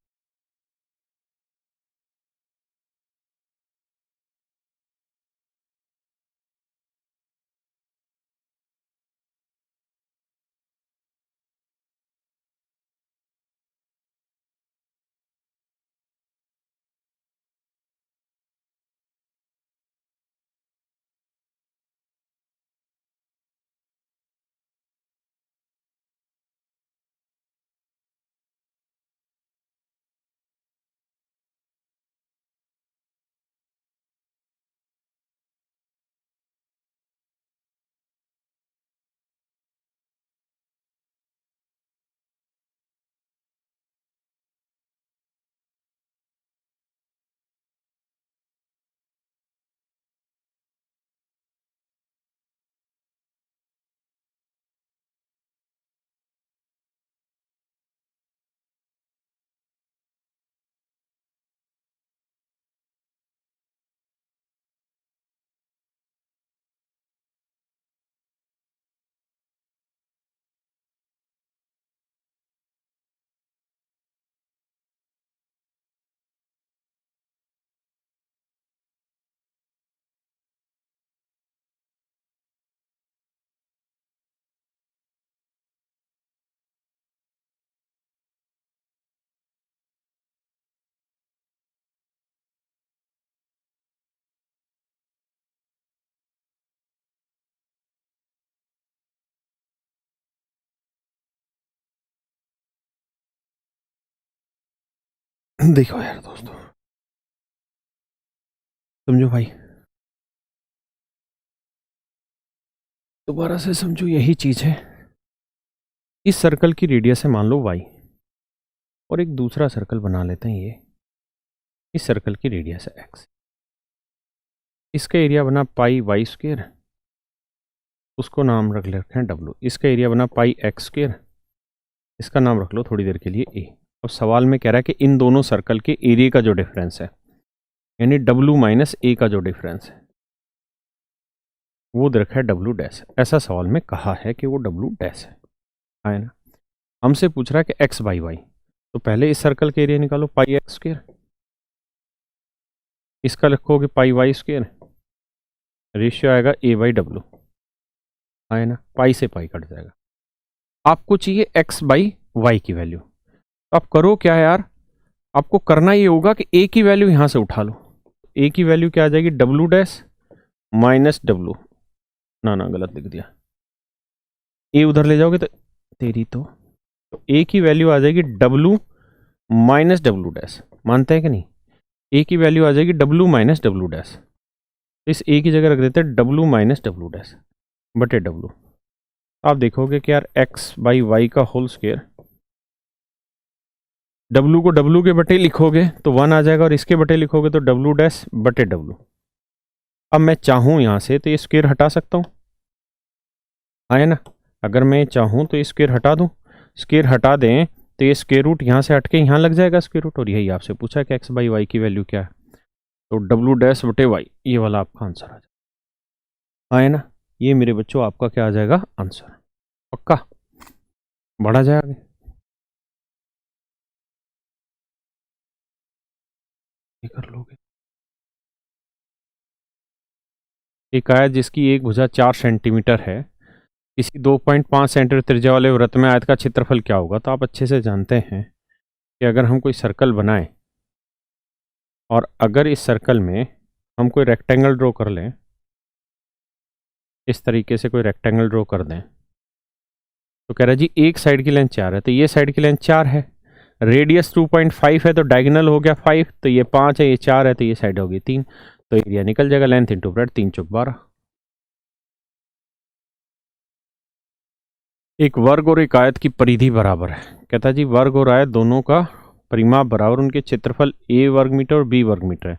देखो यार दोस्तों, समझो भाई, दोबारा से समझो, यही चीज है। इस सर्कल की रेडियस है मान लो y, और एक दूसरा सर्कल बना लेते हैं, ये इस सर्कल की रेडियस है x। इसका एरिया बना पाई वाई स्क्वेयर, उसको नाम रख रखे हैं w। इसका एरिया बना पाई एक्स स्क्वेयर, इसका नाम रख लो थोड़ी देर के लिए a। अब सवाल में कह रहा है कि इन दोनों सर्कल के एरिया का जो डिफरेंस है, यानी w माइनस a का जो डिफरेंस है, वो दे रखा है w डैश। ऐसा सवाल में कहा है कि वो w डैश है ना। हमसे पूछ रहा है कि x बाई वाई, तो पहले इस सर्कल के एरिया निकालो पाई एक्स स्क्वेयर, इसका लिखोगे पाई वाई स्क्वेयर, रेशियो आएगा a बाई डब्लू, है ना। पाई से पाई कट जाएगा। आपको चाहिए x बाई वाई की वैल्यू, तो आप करो क्या यार, आपको करना ये होगा कि a की वैल्यू यहां से उठा लो। a की वैल्यू क्या आ जाएगी, w डैश माइनस डब्लू, ना गलत लिख दिया, a उधर ले जाओगे तो तेरी तो a की वैल्यू आ जाएगी w माइनस डब्लू डैश, मानते हैं कि नहीं। a की वैल्यू आ जाएगी w माइनस डब्लू डैश, इस a की जगह रख देते हैं w माइनस डब्लू डैश बटे w। आप देखोगे कि यार x बाई वाई का होल स्क्वायर, w को w के बटे लिखोगे तो 1 आ जाएगा, और इसके बटे लिखोगे तो w डैश बटे w। अब मैं चाहूं यहां से तो ये स्क्वायर हटा सकता हूं, है ना। अगर मैं चाहूं तो ये स्क्वायर हटा दूं, स्क्वायर हटा दें तो ये स्क्वायर रूट यहाँ से हट के यहाँ लग जाएगा स्क्वायर रूट, और यही आपसे पूछा कि x बाई वाई की वैल्यू क्या है, तो w डैश बटे वाई, ये वाला आपका आंसर आ जाएगा, है ना। ये मेरे बच्चों आपका क्या आ जाएगा आंसर, पक्का बढ़ा जाएगा। ये कर लोगे। एक आयत जिसकी एक भुजा 4 सेंटीमीटर है, किसी 2.5 सेंटीमीटर त्रिज्या वाले वृत्त में आयत का क्षेत्रफल क्या होगा। तो आप अच्छे से जानते हैं कि अगर हम कोई सर्कल बनाएं और अगर इस सर्कल में हम कोई रेक्टेंगल ड्रॉ कर लें, इस तरीके से कोई रेक्टेंगल ड्रॉ कर दें, तो कह रहा है जी एक साइड की लेंथ 4 है, तो ये साइड की लेंथ 4 है, रेडियस 2.5 है, तो डायगोनल हो गया 5, तो ये 5 है, ये 4 है, तो ये साइड होगी 3, तो एरिया निकल जाएगा लेंथ इंटू ब्रेड, 3 चौक 12। एक वर्ग और एक आयत की परिधि बराबर है। कहता है जी वर्ग और आयत दोनों का परिमाप बराबर, उनके क्षेत्रफल a वर्ग मीटर और b वर्ग मीटर है,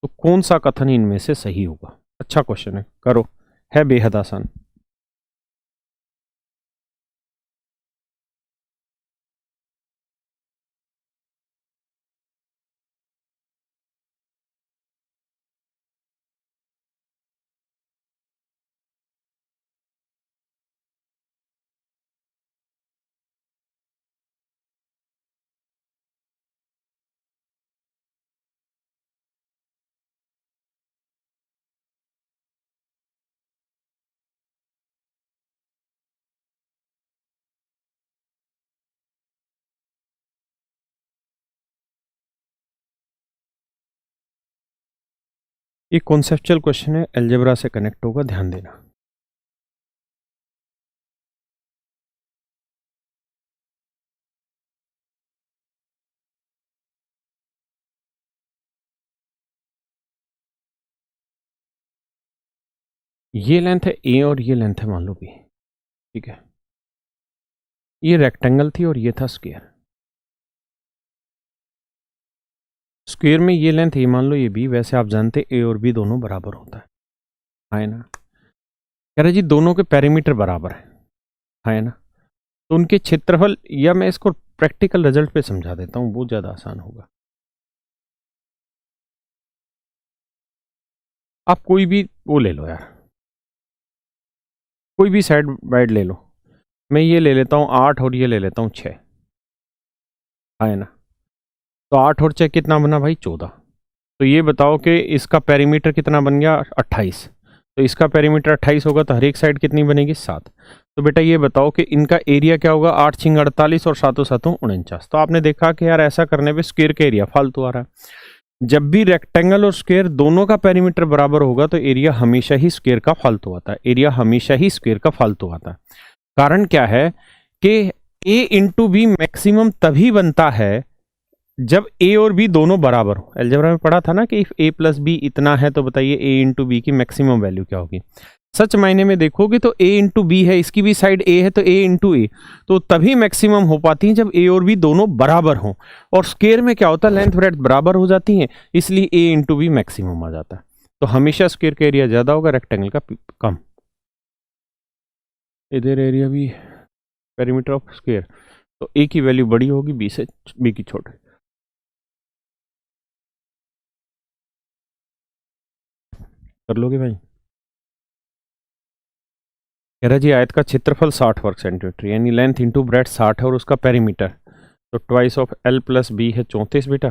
तो कौन सा कथन इनमें से सही होगा। अच्छा क्वेश्चन है, करो, है बेहद आसान। ये कॉन्सेप्चुअल क्वेश्चन है, अलजेब्रा से कनेक्ट होगा, ध्यान देना। ये लेंथ है a और ये लेंथ है मान लो b, ठीक है। ये रेक्टेंगल थी और ये था स्क्वायर। स्क्वायर में ये लेंथ a मान लो, ये b, वैसे आप जानते a और b दोनों बराबर होता है ना। कह रहे जी दोनों के पेरीमीटर बराबर है ना, तो उनके क्षेत्रफल, या मैं इसको प्रैक्टिकल रिजल्ट पे समझा देता हूं, वो ज्यादा आसान होगा। आप कोई भी वो ले लो यार, कोई भी साइड वाइड ले लो। मैं ये ले लेता हूँ 8 और ये ले लेता हूँ 6, है ना। तो 8 और 6 कितना बना भाई 14। तो ये बताओ कि इसका पेरीमीटर कितना बन गया 28, तो इसका पेरीमीटर 28 होगा, तो हर एक साइड कितनी बनेगी 7। तो बेटा ये बताओ कि इनका एरिया क्या होगा, 8 छिंग 48 और 7 7 49। तो आपने देखा कि यार ऐसा करने पे स्क्वायर का एरिया फालतू आ रहा है। जब भी रेक्टेंगल और स्क्वायर दोनों का पेरीमीटर बराबर होगा तो एरिया हमेशा ही स्क्वायर का फालतू आता है, एरिया हमेशा ही स्क्वायर का फालतू आता है। कारण क्या है कि a इंटू बी मैक्सिमम तभी बनता है जब ए और बी दोनों बराबर हो, अलजेब्रा में पढ़ा था ना कि इफ ए प्लस बी इतना है तो बताइए ए इंटू बी की मैक्सिमम वैल्यू क्या होगी। सच मायने में देखोगे तो ए इंटू बी है, इसकी भी साइड ए है तो ए इंटू ए, तो तभी मैक्सिमम हो पाती है जब ए और बी दोनों बराबर हों। और स्क्वायर में क्या होता है, लेंथ ब्रेड्थ बराबर हो जाती है, इसलिए ए इंटू बी मैक्सिमम आ जाता है। तो हमेशा स्क्वायर का एरिया ज्यादा होगा, रेक्टेंगल का कम। इधर एरिया भी पेरीमीटर ऑफ स्क्वायर, तो ए की वैल्यू बड़ी होगी बी से, बी की छोटी। कर लोगे भाई? कह रहा जी आयत का क्षेत्रफल 60 वर्ग सेंटीमीटर, यानी लेंथ इंटू ब्रेड 60 है और उसका पेरीमीटर, तो twice of L plus B है 34 बेटा,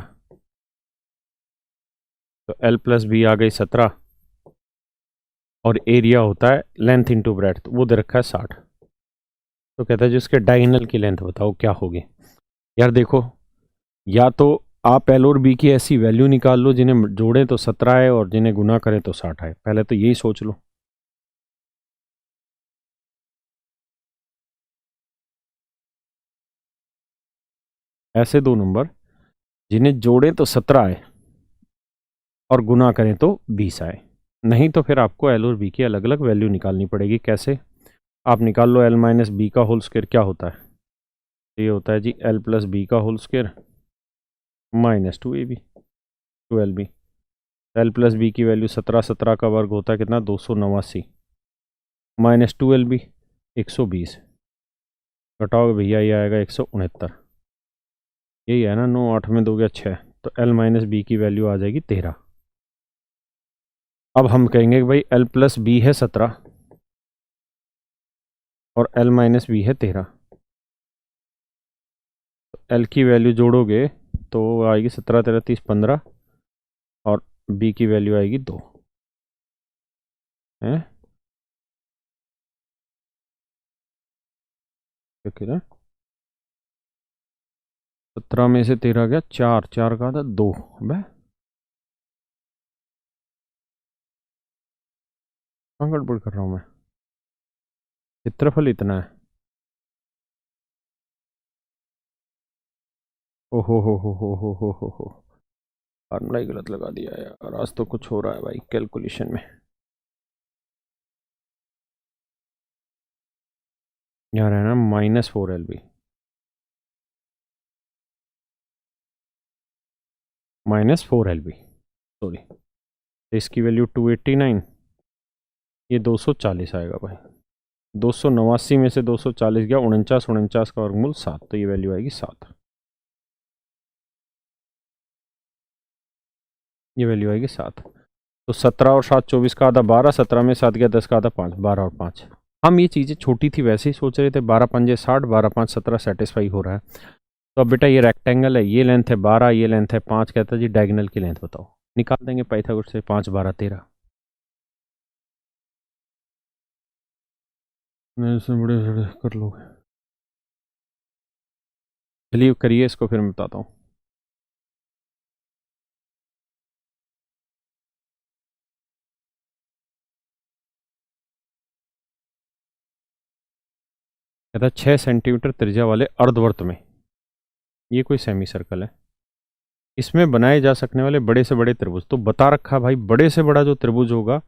तो एल प्लस बी आ गई 17, और एरिया होता है लेंथ इंटू ब्रेड, तो वो दे रखा है 60। तो कहता है जिसके डायगोनल की लेंथ बताओ क्या होगी। यार देखो, या तो आप एल और बी की ऐसी वैल्यू निकाल लो जिन्हें जोड़ें तो 17 है और जिन्हें गुना करें तो 60 है, पहले तो यही सोच लो। ऐसे दो नंबर जिन्हें जोड़ें तो 17 आए और गुना करें तो 20 आए, नहीं तो फिर आपको एल और बी की अलग अलग वैल्यू निकालनी पड़ेगी। कैसे? आप निकाल लो एल माइनस बी का होल स्क्वायर क्या होता है, ये होता है जी एल प्लस बी का whole square minus 2ab 2lb। L plus B की वैल्यू 17, 17 का वर्ग होता है कितना 289, माइनस 2lb 120, घटाओगे भैया ये आएगा 169, यही है ना, 9 8 में 2 गया 6, तो एल माइनस बी की वैल्यू आ जाएगी 13। अब हम कहेंगे कि भाई एल प्लस बी है 17 और एल माइनस बी है 13, तो एल की वैल्यू जोड़ोगे तो आएगी 17 13 30 15, और बी की वैल्यू आएगी 2 है, क्या 17 में से 13 गया 4, 4 का था 2, कहाँ गड़बड़ कर रहा हूँ मैं, क्षेत्रफल इतना है। ओहो हो, फार्मूला ही गलत लगा दिया यार, आज तो कुछ हो रहा है भाई कैलकुलेशन में। यहाँ है ना -4lb, -4lb सॉरी, तो इसकी वैल्यू 289, ये 240 आएगा भाई, 289 में से 240 गया 49, 49 का वर्गमूल 7, तो ये वैल्यू आएगी 7, ये वैल्यू आएगी 7। तो 17 और 7 24 का आधा 12, 17 में 7 गया 10 का आधा 5, 12 और 5। हम ये चीज़ें छोटी थी वैसे ही सोच रहे थे, 12 पंजे 60, 12 5 17 सेटिस्फाई हो रहा है। तो अब बेटा ये रेक्टेंगल है, ये लेंथ है 12, ये लेंथ है 5, कहता है जी डायगोनल की लेंथ बताओ, निकाल देंगे पाइथागोरस से, 5 12 13, बड़े बड़े कर लोगे। चलिए करिए इसको, फिर मैं बताता हूँ। कहता है 6 सेंटीमीटर त्रिज्या वाले अर्धवर्त में, ये कोई सेमी सर्कल है, इसमें बनाए जा सकने वाले बड़े से बड़े त्रिभुज, तो बता रखा भाई बड़े से बड़ा जो त्रिभुज होगा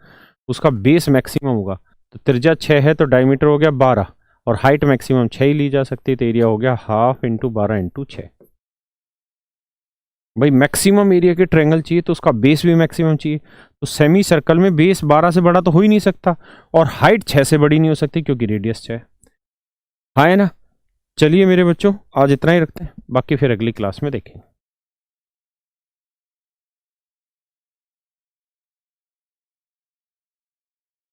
उसका बेस मैक्सिमम होगा, तो त्रिज्या 6 है तो डायमीटर हो गया 12, और हाइट मैक्सिमम 6 ही ली जा सकती है, तो एरिया हो गया 1/2 × 12 × 6। भाई मैक्सिमम एरिया के ट्रायंगल चाहिए तो उसका बेस भी मैक्सिमम चाहिए, तो सेमी सर्कल में बेस 12 से बड़ा तो हो ही नहीं सकता, और हाइट 6 से बड़ी नहीं हो सकती क्योंकि रेडियस 6 हाँ है ना। चलिए मेरे बच्चों आज इतना ही रखते हैं, बाकी फिर अगली क्लास में देखेंगे।